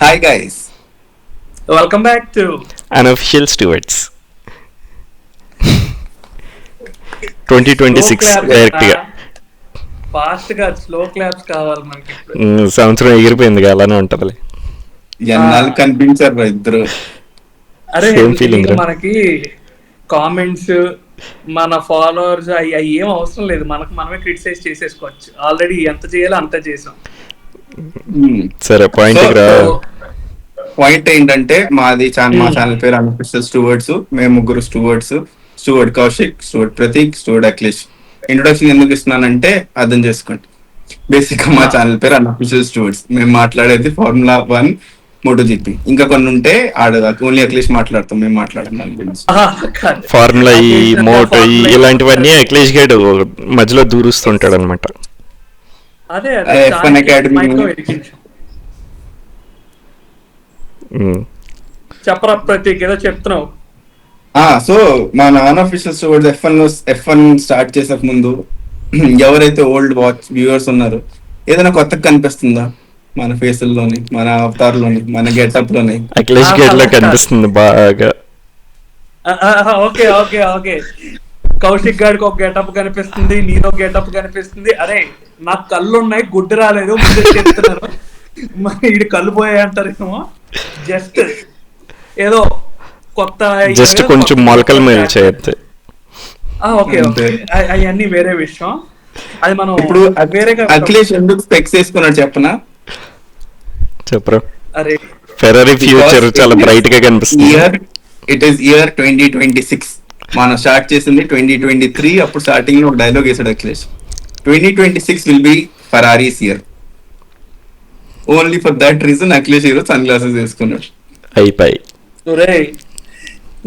Hi guys. Welcome back to Unofficial Stewards slow 2026 claps డైరెక్ట్గా. Fast గా slow claps కావాలి మనకి ఇప్పుడు. సంవత్సరం ఎగిరిపోయింది అలానే ఉంటదిలే. ఎన్నాళ్ళు కనిపించారు రా ఇద్దరు. అరే Same feeling ఇంకా రా. మనకి కామెంట్స్ మన ఫాలోవర్స్ అవి ఏం అవసరం లేదు, మనకు మనమే క్రిటిసైజ్ చేసేసుకోవచ్చు. ఆల్రెడీ ఎంత చేయాలో అంత చేసాం. సరే పాయింట్కి రా. పాయింట్ ఏంటంటే మా ఛానల్ పేరు అన్అఫిషియల్ స్టూవర్డ్స్. మేము ముగ్గురు stewards. Steward Kaushik, steward Prateek, steward Akhilesh. Introduction ఎందుకు ఇస్తున్నానంటే అర్థం చేసుకోండి. బేసిక్ గా మా ఛానల్ పేరు అన్అఫిషియల్ స్టూవర్డ్స్. మేము మాట్లాడేది ఫార్ములా 1, MotoGP. ఇంకా కొన్ని ఉంటే ఓన్లీ అఖిలేష్ మాట్లాడతాం, మేము మాట్లాడడం దాని గురించి. ఫార్ములా ఈ మోటో ఈ ఇలాంటివన్నీ అఖిలేష్ గేడ్ మధ్యలో దూరుస్తుంటాడు అనమాట. అదే F1 Academy. చెప్పరా ప్రతీక్, ఏదో చెప్తున్నావు. సో మా అన్అఫిషియల్ స్టూవర్డ్స్ F1 స్టార్ట్ చేసే ముందు ఎవరైతే ఓల్డ్ వాచ్ వ్యూవర్స్ ఉన్నారో ఏదైనా కొత్తగా కనిపిస్తుందా మన ఫేసుల్లోని, మన అవతార్లోని, మన గెటప్ లోని? అఖిలేష్ గేడ్ లో కనిపిస్తుంది బాగా. ఓకే ఓకే ఓకే కౌశిక్ గారికి ఒక గెటప్ కనిపిస్తుంది, నీదో గెటప్ కనిపిస్తుంది. అరే నాకు కళ్ళు ఉన్నాయి, గుడ్డు రాలేదు, ముందే చెప్తున్నారు. మరి ఇది కళ్ళు పోయాయి అంటారేమో. జస్ట్ ఏదో కొత్త జస్ట్ కొంచెం మొలకల మీద చేయొద్దు. ఓకే ఓకే అవన్నీ వేరే విషయం. అది మనం ఇప్పుడు వేరేగా అఖిలేష్ ఎందుకు స్పెక్స్ వేసుకున్నాడు చెప్పనా? చెప్పరా. అరే ఫెరారీ ఫ్యూచర్ చాలా బ్రైట్ గా కనిపిస్తుంది. It is year 2026. మనం స్టార్ట్ చేసింది 2023. అప్పుడు స్టార్టింగ్ లో ఒక డైలాగ్ వేసాడు Akhilesh, 2026 will be Ferrari's year. Only for that reason Akhilesh ఈరోజు సన్ గ్లాసెస్ వేసుకున్నాడు. అయిపోయి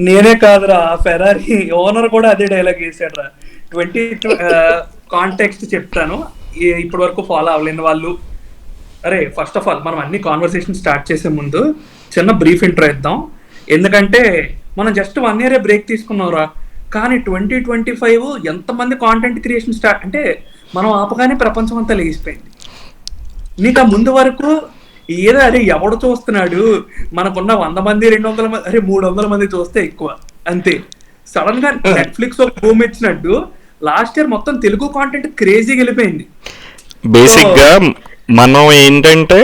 నేనే కాదురా, ఫెరారీ ఓనర్ కూడా అదే డైలాగ్ వేసాడు రా. 22 కాంటెక్స్ట్ చెప్తాను, ఇప్పటి వరకు ఫాలో అవ్వలేని వాళ్ళు. అరే ఫస్ట్ ఆఫ్ ఆల్ మనం అన్ని కాన్వర్సేషన్ స్టార్ట్ చేసే ముందు చిన్న బ్రీఫ్ ఇంట్రో ఇద్దాం. ఎందుకంటే మనం జస్ట్ 1 year బ్రేక్ తీసుకున్నాం రా, కానీ 2025 ఎంతమంది కాంటెంట్ క్రియేషన్ స్టార్ట్ అంటే మనం ఆపగానే ప్రపంచం అంతా లేచిపోయింది. నీకు ఆ ముందు వరకు ఏదో అరే ఎవడు చూస్తున్నాడు, మనకున్న 100 మంది 200 మంది, అరే 300 మంది చూస్తే ఎక్కువ అంతే. సడన్ గా నెట్ఫ్లిక్స్ ఒక భూమి ఇచ్చినట్టు లాస్ట్ ఇయర్ మొత్తం తెలుగు కాంటెంట్ క్రేజీగా వెళ్ళిపోయింది. బేసిక్ గా మనం ఏంటంటే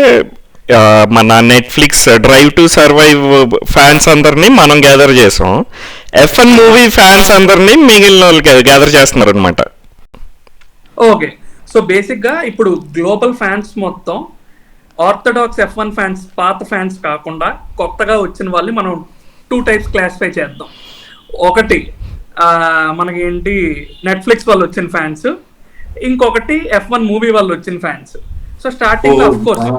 మన Netflix drive to survive fans అందరినీ మనం గ్యాదర్ చేసాం. F1 మూవీ ఫ్యాన్స్ అందరినీ మిగిలిన వాళ్ళు గ్యాదర్ చేస్తున్నారు అనమాట. ఓకే, సో బేసిక్ గా ఇప్పుడు గ్లోబల్ ఫ్యాన్స్ మొత్తం ఆర్థడాక్స్ F1 ఫ్యాన్స్, పాత ఫ్యాన్స్ కాకుండా కొత్తగా వచ్చిన వాళ్ళని మనం 2 types క్లాసిఫై చేద్దాం. ఒకటి మనకి ఏంటి నెట్ఫ్లిక్స్ వాళ్ళు వచ్చిన ఫ్యాన్స్, ఇంకొకటి F1 మూవీ వాళ్ళు వచ్చిన fans. So starting of course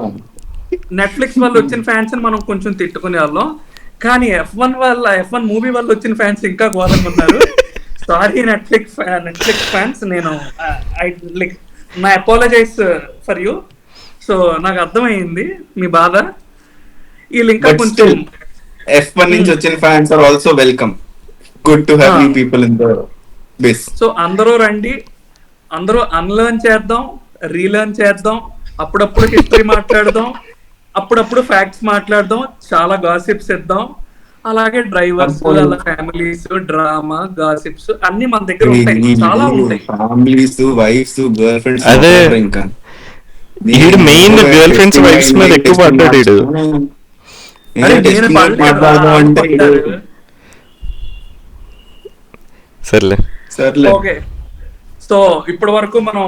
Netflix వాళ్ళు వచ్చిన ఫ్యాన్స్ అని మనం కొంచెం తిట్టుకునే వాళ్ళం, కానీ F1 మూవీ వాళ్ళు వచ్చిన ఫ్యాన్స్ ఇంకా ఘోరంగా ఉన్నారు. సారీ నెట్ఫ్లిక్స్ ఫ్యాన్స్, నేను నా అపాలజైజ్ ఫర్ యూ. సో నాకు అర్థమైంది మీ బాధ. వీళ్ళు ఇంకా కొంచెం F1 నుంచి వచ్చిన fans are also welcome. Good to have you people in the base. So అందరూ రండి, అందరూ అన్లర్న్ చేద్దాం, రీలర్న్ చేద్దాం, అప్పుడప్పుడు హిస్టరీ మాట్లాడదాం, అప్పుడప్పుడు ఫ్యాక్ట్స్ మాట్లాడదాం, చాలా గాసిప్స్ ఇద్దాం. అలాగే డ్రైవర్స్, అలా ఫ్యామిలీస్, డ్రామా, గాసిప్స్ అన్ని మన దగ్గర ఉంటాయి, చాలా ఉంటాయి. Families, wives, girlfriends. అదే ఇంకా వీడు మెయిన్ గర్ల్ ఫ్రెండ్స్ వైఫ్స్ మీద ఎక్కువ పడ్డాడు వీడు. సర్లే సర్లే. ఓకే, సో ఇప్పటి వరకు మనం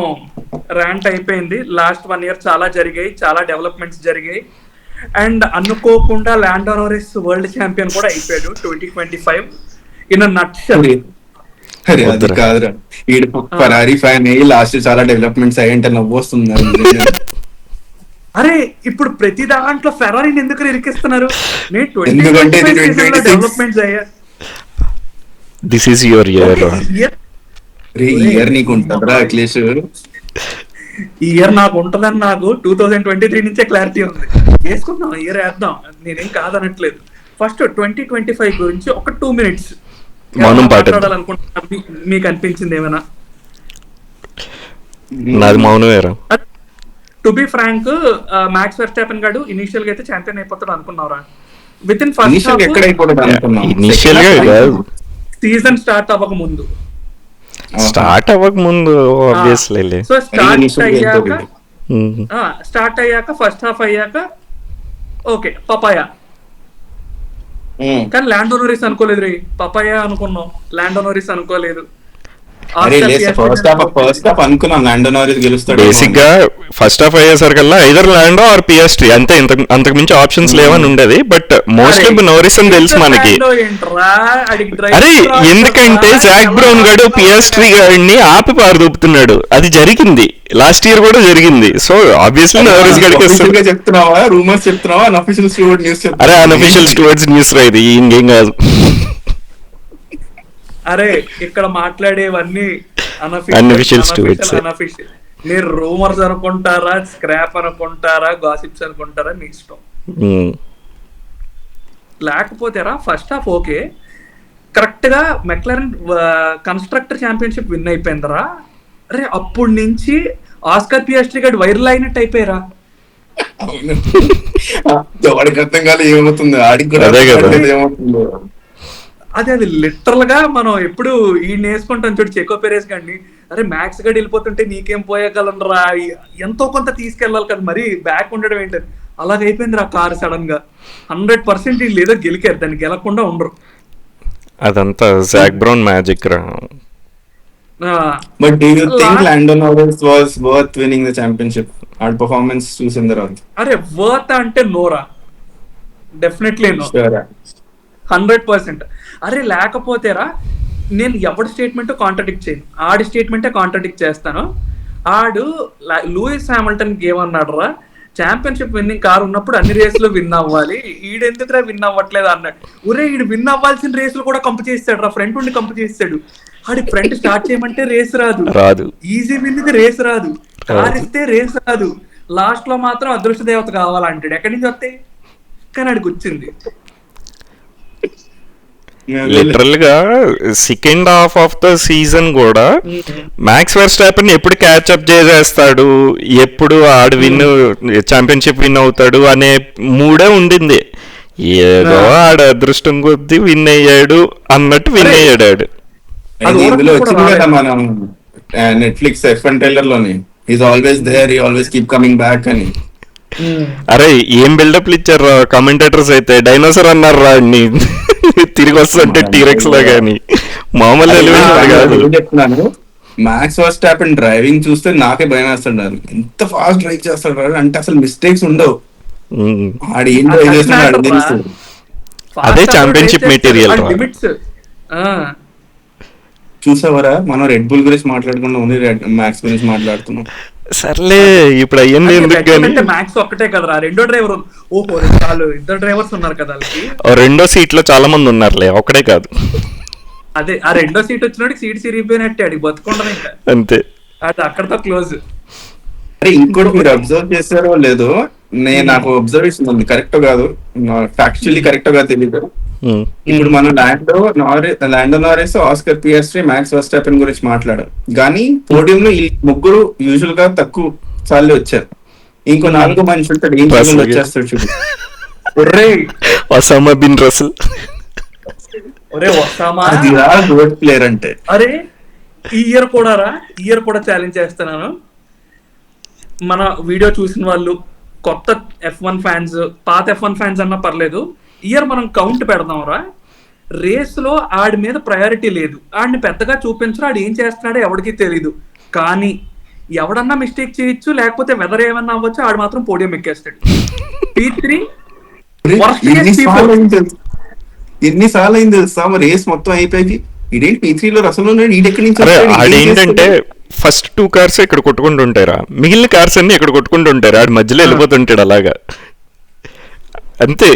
ర్యాంట్ అయిపోయింది. లాస్ట్ 1 year చాలా జరిగాయి, చాలా డెవలప్మెంట్స్ జరిగాయి. అండ్ అనుకోకుండా ల్యాండో నారిస్ వరల్డ్ ఛాంపియన్ కూడా అయిపోయాడు 2025 ఇన్ అ నట్షెల్. అరే అది కాదురా, ఈడు ఫెరారీ ఫ్యాన్ అయ్యి లాస్ట్ చాలా డెవలప్మెంట్స్ అయ్యంటే నవ్వు వస్తుంది. అరే ఇప్పుడు ప్రతి దాంట్లో ఫెరారీని ఎందుకు ఇరికిస్తున్నారు? నేను ఎందుకంటే 2025 డెవలప్మెంట్స్ అయ్యా. This is your year. Year నీకు ఉంటుందిరా అఖిలేష్? ఈ ఇయర్ నాకు ఉంటదని నాకు 2023 నుంచే క్లారిటీ ఉంది. వేసుకుందాం, ఇయర్ వేద్దాం, నేనేం కాదనట్లేదు. ఫస్ట్ 2025 గురించి ఒక 2 minutes మాట్లాడాలనుకుంటున్నా. మీకు అనిపించింది ఏమైనా? నాది మౌనమేరా. To be frank Max Verstappen గాడు ఇనిషియల్ గా అయితే ఛాంపియన్ అయిపోతాడు అనుకున్నారా? విత్ ఇన్ ఫస్ట్ ఇనిషియల్ ఎక్కడ అయిపోతుంది అనుకున్నాం. ఇనిషియల్ గా కాదు, సీజన్ స్టార్ట్ అవ్వక ముందు. స్టార్ట్ అవ్వక ముందు ఆబ్వియస్లీ. సో స్టార్ట్ అయ్యాక ఫస్ట్ హాఫ్ అయ్యాక ఓకే పపాయ. కానీ ల్యాండో నోరిస్ అనుకోలేదు రే, పపాయ అనుకున్నాం, ల్యాండో నోరిస్ అనుకోలేదు. ఫస్ట్ హాఫ్ అనుకున్నాం ల్యాండో నారిస్ గెలుస్తాడు. బేసిక్ గా ఫస్ట్ హాఫ్ అయ్యేసరికల్లా ఐదర్ ల్యాండో ఆర్ పిఎస్టీ అంతే, అంతకు మించి ఆప్షన్స్ లేవని ఉండేది. బట్ మోస్ట్లీ నోరిస్ అని తెలుసు మనకి. అరే ఎందుకంటే జాక్ బ్రౌన్ గాడు పిఎస్టీ గాడిని ఆపి పారదూపుతున్నాడు, అది జరిగింది లాస్ట్ ఇయర్ కూడా జరిగింది. సో ఆబ్వియస్లీ నోరిస్ గడికి చెప్తున్నావా, రూమర్స్ చెప్తున్నావా, అన్అఫీషియల్ స్టూవర్డ్ న్యూస్? అరే అన్అఫీషియల్ స్టూవర్డ్స్ న్యూస్ రా ఇది, ఇంకేం కాదు. అరే ఇక్కడ మాట్లాడేవన్నీ Unofficial stewards. అన్అఫీషియల్. మీరు రూమర్స్ అనుకుంటారా, స్క్రాప్ అనుకుంటారా, గాసిప్స్ అనుకుంటారా, మీ ఇష్టం. లేకపోతేరా ఫస్ట్ హాఫ్ ఓకే కరెక్ట్ గా మెక్లారెన్ కన్స్ట్రక్టర్ ఛాంపియన్షిప్ విన్ అయిపోయిందరా. అరే అప్పటి నుంచి ఆస్కర్ పియాస్ట్రీ గారు వైరల్ అయినట్టు అయిపోయారా. వాడికి అర్థం కాదు ఏమవుతుంది, ఆడికి కూడా ఏమవుతుందో. అది లిటరల్ గా మనం ఎప్పుడు ఈ నేర్చుకుంటాం చూడు చెకో పెరేస్ గాడిని. అరే మ్యాక్స్ గడి వెళ్ళిపోతుంటే నీకేం పోయగలరా, ఎంతో కొంత తీసుకెళ్ళాలి కదా, మరి బ్యాక్ ఉండడం ఏంటని అలాగైపోయింది రా కార్ సడన్ గా. 100% వీళ్ళు ఏదో గెలికారు, దాన్ని గెలకుండా ఉండరు. అదంతా జాక్ బ్రౌన్ మ్యాజిక్ రా. But do you think Lando Norris was worth winning the championship? Our performance చూసిన తర్వాత. అరే వర్త్ అంటే నోరా, డెఫినెట్లీ నో, 100%. అరే లేకపోతేరా నేను ఎవరి స్టేట్మెంట్ కాంట్రడిక్ట్ చేయను, ఆడి స్టేట్మెంటే కాంట్రడిక్ట్ చేస్తాను. ఆడు లూయిస్ హామిల్టన్ ఏమన్నాడు రా, ఛాంపియన్షిప్ విన్నింగ్ కార్ ఉన్నప్పుడు అన్ని రేసులు విన్ అవ్వాలి, ఈడెందుకురా విన్ అవ్వట్లేదు అన్నాడు. ఒరే ఈడు విన్ అవ్వాల్సిన రేసులు కూడా కంపు చేస్తాడు రా, ఫ్రంట్ ఉండి కంపు చేస్తాడు. ఆడి ఫ్రంట్ స్టార్ట్ చేయమంటే రేస్ రాదు, ఈజీ విన్ కి రేస్ రాదు, కార్ ఇస్తే రేస్ రాదు, లాస్ట్ లో మాత్రం అదృష్ట దేవత కావాలంటాడు. ఎక్కడి నుంచి వస్తాయి? కానీ ఆడికి వచ్చింది. లిటరల్ గా second half of the season కూడా మ్యాక్స్ వెర్స్టాపెన్ ఎప్పుడు క్యాచ్అప్ చేసేస్తాడు, ఎప్పుడు ఆడు విన్ ఛాంపియన్షిప్ విన్ అవుతాడు అనే మూడే ఉండింది. ఏదో ఆడ అదృష్టం కొద్దీ విన్ అయ్యాడు అన్నట్టు విన్ అయ్యాడు. ఇందులో వచ్చింది కదా మనం నెట్ఫ్లిక్స్ F1 ట్రైలర్ లోని, is always there, he always keep coming back అని. అరే ఏం బిల్డప్ ఇచ్చారు కమెంటేటర్స్ అయితే, డైనోసార్ అన్నారు రా అన్ని తిరిగి వస్తుంటే టీరెక్స్ లా గాని మామూలు చెప్తున్నాను. మ్యాక్స్ వెర్స్టాపెన్ డ్రైవింగ్ చూస్తే నాకే భయం వేస్తున్నాడు, ఎంత ఫాస్ట్ డ్రైవ్ చేస్తాడు అంటే అసలు మిస్టేక్స్ ఉండవు. ఆడు ఏం డ్రైవ్ చేస్తున్నాడు తెలుసు, అదే ఛాంపియన్షిప్ మెటీరియల్. చూసావరా మనం రెడ్ బుల్ గురించి మాట్లాడకుండా ఉంది, మ్యాక్స్ గురించి మాట్లాడుతున్నాం. సర్లే ఇప్పుడు అయ్యింది ఎందుకు, మ్యాక్స్ ఒక్కటే కదరా, రెండో డ్రైవర్, ఓహో వాళ్ళు ఇద్దరు డ్రైవర్స్ ఉన్నారు కదా, రెండో సీట్ లో చాలా మంది ఉన్నారులే, ఒక్కడే కాదు. అదే ఆ రెండో సీట్ వచ్చినోడికి సీట్ సిరిగిపోయినట్టే, అడిగి బతుకుండదు ఇంకా అంతే, అది అక్కడతో క్లోజ్. అరే ఇంకోటి మీరు అబ్జర్వ్ చేశారో లేదో, నాకు అబ్జర్వేషన్ ఉంది, కరెక్ట్ కాదు, ఫ్యాక్చువల్లీ కరెక్ట్ గా తెలియదు. ఇప్పుడు మనం Lando Norris, Oscar Piastri, Max Verstappen గురించి మాట్లాడాం, కానీ పోడియం లో ఈ ముగ్గురు యూజువల్ గా తక్కువ సార్లు వచ్చారు. ఇంకో 4 మనిషి ఉంటాడు, ఏం వచ్చేస్తాడు చూడు. Osama bin Russell, good player అంటే. అరే ఈ ఇయర్ కూడా ఛాలెంజ్ చేస్తున్నాను. మన వీడియో చూసిన వాళ్ళు కొత్త F1 ఫ్యాన్స్, పాత F1 ఫ్యాన్స్ అన్నా పర్లేదు, ఇయర్ మనం కౌంట్ పెడదాం రా. రేస్ లో ఆడి మీద ప్రయారిటీ లేదు, ఆడిని పెద్దగా చూపించరు, ఆడు ఏం చేస్తున్నాడో ఎవరికి తెలీదు. కానీ ఎవడన్నా మిస్టేక్ చేయొచ్చు, లేకపోతే వెదర్ ఏమన్నా అవ్వచ్చు, ఆడు మాత్రం పోడియం ఎక్కేస్తాడు. P3 ఎన్నిసార్లు అయింది తెలుసా రేస్ మొత్తం అయిపోయి, ఇదేంటి P3 లో రసంలో ఏంటంటే ఫస్ట్ 2 కార్స్ ఇక్కడ కొట్టుకుంటూ ఉంటారా, మిగిలిన కార్స్ అన్ని ఇక్కడ కొట్టుకుంటూ ఉంటారు, ఆడు మధ్యలో వెళ్ళిపోతుంటాడు అలాగా. అంతే,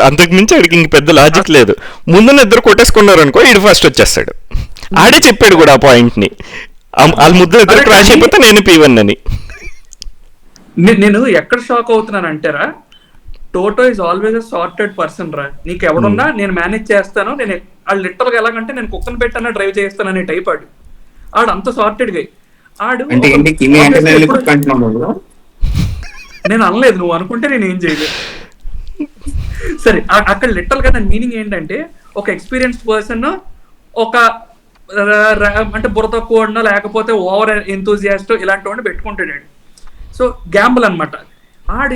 అంతకు మించి ఆడికి ఇంక పెద్ద లాజిక్ లేదు. ముందున్న ఇద్దరు కొట్టేసుకున్నారు అనుకో, ఈడు ఫస్ట్ వచ్చేస్తాడు. ఆడే చెప్పాడు కూడా ఆ పాయింట్ ని, వాళ్ళ ముద్ర ఇద్దరు క్రాష్ అయిపోతే నేను P1 అని. నేను ఎక్కడ షాక్ అవుతున్నాను అంటారా, toto is always a sorted person రా. నీకు ఎవడున్నా నేను మేనేజ్ చేస్తాను, నేను ఆడు లిటరల్ గా ఎలాగంటే నేను కుక్కను పెట్టానా డ్రైవ్ చేస్తాను అనే టైప్. ఆడు అంత సార్టెడ్ గా ఆడు నేను అనలేదు, నువ్వు అనుకుంటే నేను ఏం చేయలేదు. సరే, అక్కడ లిటరల్ గా దాని మీనింగ్ ఏంటంటే ఒక ఎక్స్పీరియన్స్డ్ పర్సన్ ఒక అంటే బుర్ర తక్కువ లేకపోతే ఓవర్ ఎంతూజియాస్ట్ ఇలాంటి వాడిని పెట్టుకుంటాడు. సో గ్యాంబుల్ అనమాట.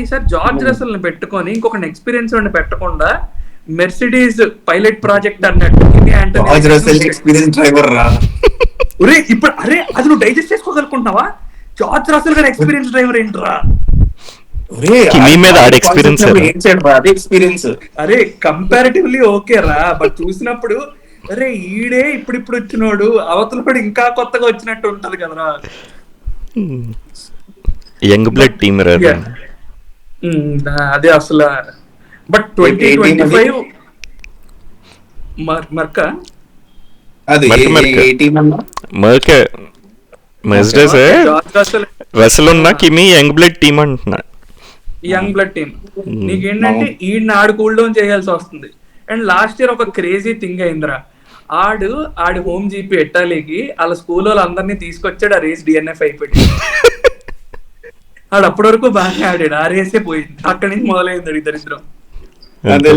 ఈసారి జార్జ్ రసెల్ ని పెట్టుకొని ఇంకొక ఎక్స్పీరియన్స్ వాడిని పెట్టకుండా మెర్సిడీస్ పైలట్ ప్రాజెక్ట్ అన్నట్టు ఇప్పుడు అరే అది నువ్వు డైజెస్ట్ చేసుకోగలుగుతున్నావా? జార్జ్ రసెల్ గారి ఎక్స్పీరియన్స్ డ్రైవర్ ఏంట్రా? అరే కంపారిటివ్లీ ఓకే రా, బట్ చూసినప్పుడు అరే ఈడే ఇప్పుడు వచ్చినోడు అవతల కూడా ఇంకా కొత్తగా వచ్చినట్టు ఉంటది కదరా. యంగ్ బ్లడ్ టీమ్ అదే అసలు. బట్ 2025 మర్క మెర్సిడెస్ రసెల్ ఉన్న కిమి యంగ్ బ్లడ్ టీమ్ అంటున్నా. యంగ్ బ్లడ్ టీమ్ నీకేంటంటే ఈడిని ఆడు కూల్ డౌన్ చేయాల్సి వస్తుంది. అండ్ లాస్ట్ ఇయర్ ఒక క్రేజీ థింగ్ అయిందిరా, ఆడు హోమ్ జీపీ ఎట్టాలికి వాళ్ళ స్కూల్ వాళ్ళందరినీ తీసుకొచ్చాడు, ఆ రేస్ డిఎన్ఎఫ్ అయిపోయింది. ఆడు అప్పటి వరకు బాగా ఆడాడు, ఆ రేసే పోయింది. అక్కడి నుంచి మొదలైంది దరిద్రం. అదే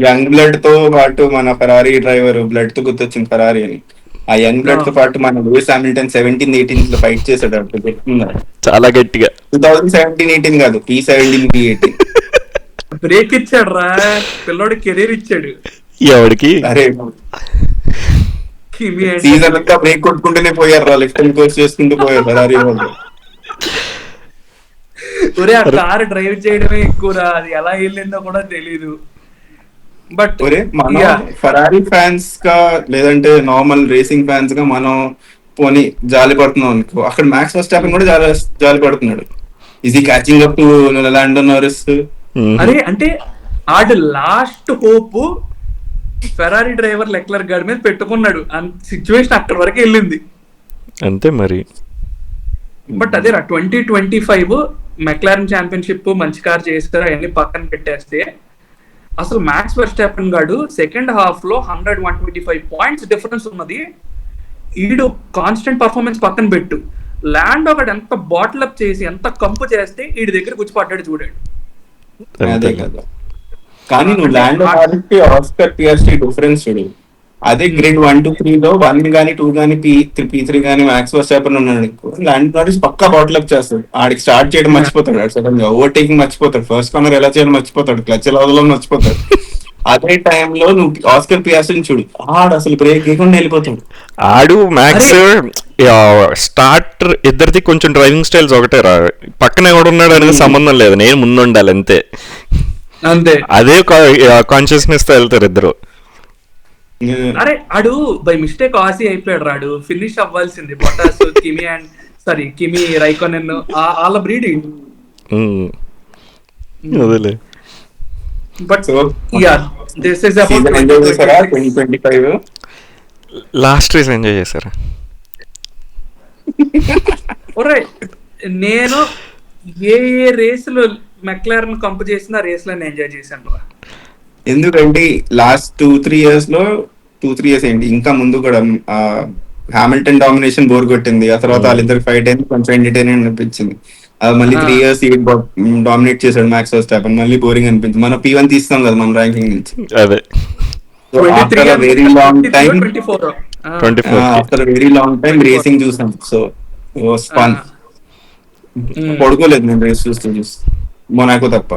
యంగ్ బ్లడ్ తో పాటు మన ఫెరారీ డ్రైవర్ బ్లడ్ తో గుర్తొచ్చింది ఫెరారీ అని. ఆ యంగ్ బ్లడ్ తో పాటు మన లూయిస్ హామిల్టన్ 17-18 లో ఫైట్ చేశాడు చాలా గట్టిగా. 2017-18 కాదు, P17-P18 బ్రేక్ ఇచ్చాడు రా పిల్లోడి, కెరీర్ ఇచ్చాడు. ఎవరికి? అరే సీజన్ అంతా బ్రేక్ కొట్టుకుంటూనే పోయారు రా, లెఫ్ట్ అండ్ కోర్స్ చేసుకుంటూ పోయారు ఫెరారీ వాళ్ళు. ఒరే ఆ కారు డ్రైవ్ చేయడమే ఎక్కువరా, అది ఎలా వెళ్ళిందో కూడా తెలీదు. బట్ ఫెరారీ ఫ్యాన్స్ గా లేదంటే నార్మల్ రేసింగ్ ఫ్యాన్స్ గా మనం పోనీ జాలి పడుతున్నాం అనుకో, అక్కడ మ్యాక్స్ వర్స్టాపెన్ కూడా జాలి పడుతున్నాడు. ఈజ్ ఈ క్యాచింగ్ అప్ టు లాండో నారిస్? అరే అంటే ఆడు లాస్ట్ హోప్ ఫెరారీ డ్రైవర్ లెక్లర్ గాడి మీద పెట్టుకున్నాడు, సిచ్యువేషన్ అక్కడ వరకు వెళ్ళింది అంతే మరి. బట్ అదే 2025 మెక్లారెన్ ఛాంపియన్షిప్ మంచి కార్ చేస్తారు, అవన్నీ పక్కన పెట్టేస్తే అసలు మ్యాక్స్ వెర్స్టాపెన్ గాడు సెకండ్ హాఫ్ లో 100-125 పాయింట్స్ డిఫరెన్స్ ఉన్నది. ఈడు కాన్స్టెంట్ పర్ఫార్మెన్స్ పక్కన పెట్టు, ల్యాండ్ ఒకటి ఎంత బాటిల్ అప్ చేసి ఎంత కంపు చేస్తే ఈడి దగ్గర కూర్చిపడ్డాడు చూడాడు. అదే కదా, కానీ నువ్వు ల్యాండ్ ఆస్కర్ పియాస్ట్రీ డిఫరెన్స్ చూడు. అదే గ్రేడ్ 1-3 లో 1 గానీ 2 గానీ P3 గానీ మ్యాక్స్ వర్స్టాపెన్ ఉన్నాడు, ల్యాండ్ నారిస్ పక్కా బాటిల్ అప్ చేస్తాడు. ఆడికి స్టార్ట్ చేయడం మర్చిపోతాడు, సడన్ గా ఓవర్టేకింగ్ మర్చిపోతాడు, ఫస్ట్ కార్నర్ ఎలా చేయడం మర్చిపోతాడు, క్లచ్ ఎలా వదలం మర్చిపోతాడు. అదే టైంలో నువ్వు ఆస్కర్ పియాస్ట్రీని చూడు, ఆడు అసలు బ్రేక్ వేయకుండా వెళ్ళిపోతాడు. ఆడు మ్యాక్స్ స్టార్ట్ ఇద్దరిది కొంచెం డ్రైవింగ్ స్టైల్స్ ఒకటే రా, పక్కన ఎవడు ఉన్నాడు అనేది సంబంధం లేదు, నేను ముందు ఉండాలి అంతే. అదే కాన్షియస్నెస్ తో వెళ్తారు ఇద్దరు. అరే ఆడు బై మిస్టేక్ ఆసి అయిపోయాడు రాడు, ఫినిష్ అవ్వాల్సింది బొటాస్ కిమి రైకోనెన్ వాళ్ళ breeding. But this is about 2025 last race enjoy చేశారా? ఒరే నేను ఏ రేసులు మెక్లారెన్ కంపు చేసిన రేస్ లో ఎంజాయ్ చేశాను. ఎందుకంటే లాస్ట్ 2-3 ఇయర్స్ లో 2-3 ఇయర్స్ ఏంటి ఇంకా ముందు కూడా హామిల్టన్ డామినేషన్ బోర్ కొట్టింది, ఆ తర్వాత వాళ్ళిద్దరు ఫైట్ అయింది, కొంచెం ఎంటర్టైనింగ్ అనిపించింది. మళ్ళీ 3 years డామినేట్ చేశాడు మ్యాక్స్ వర్స్టాపెన్, మళ్ళీ బోరింగ్ అనిపించింది. మనం P1 తీస్తాం కదా మన ర్యాంకింగ్ నుంచి, అదే very long time, after very long time racing చూసాం. సో ఫన్, పడుకోలేదు నేను రేస్ చూస్తూ మొనాకో తప్ప.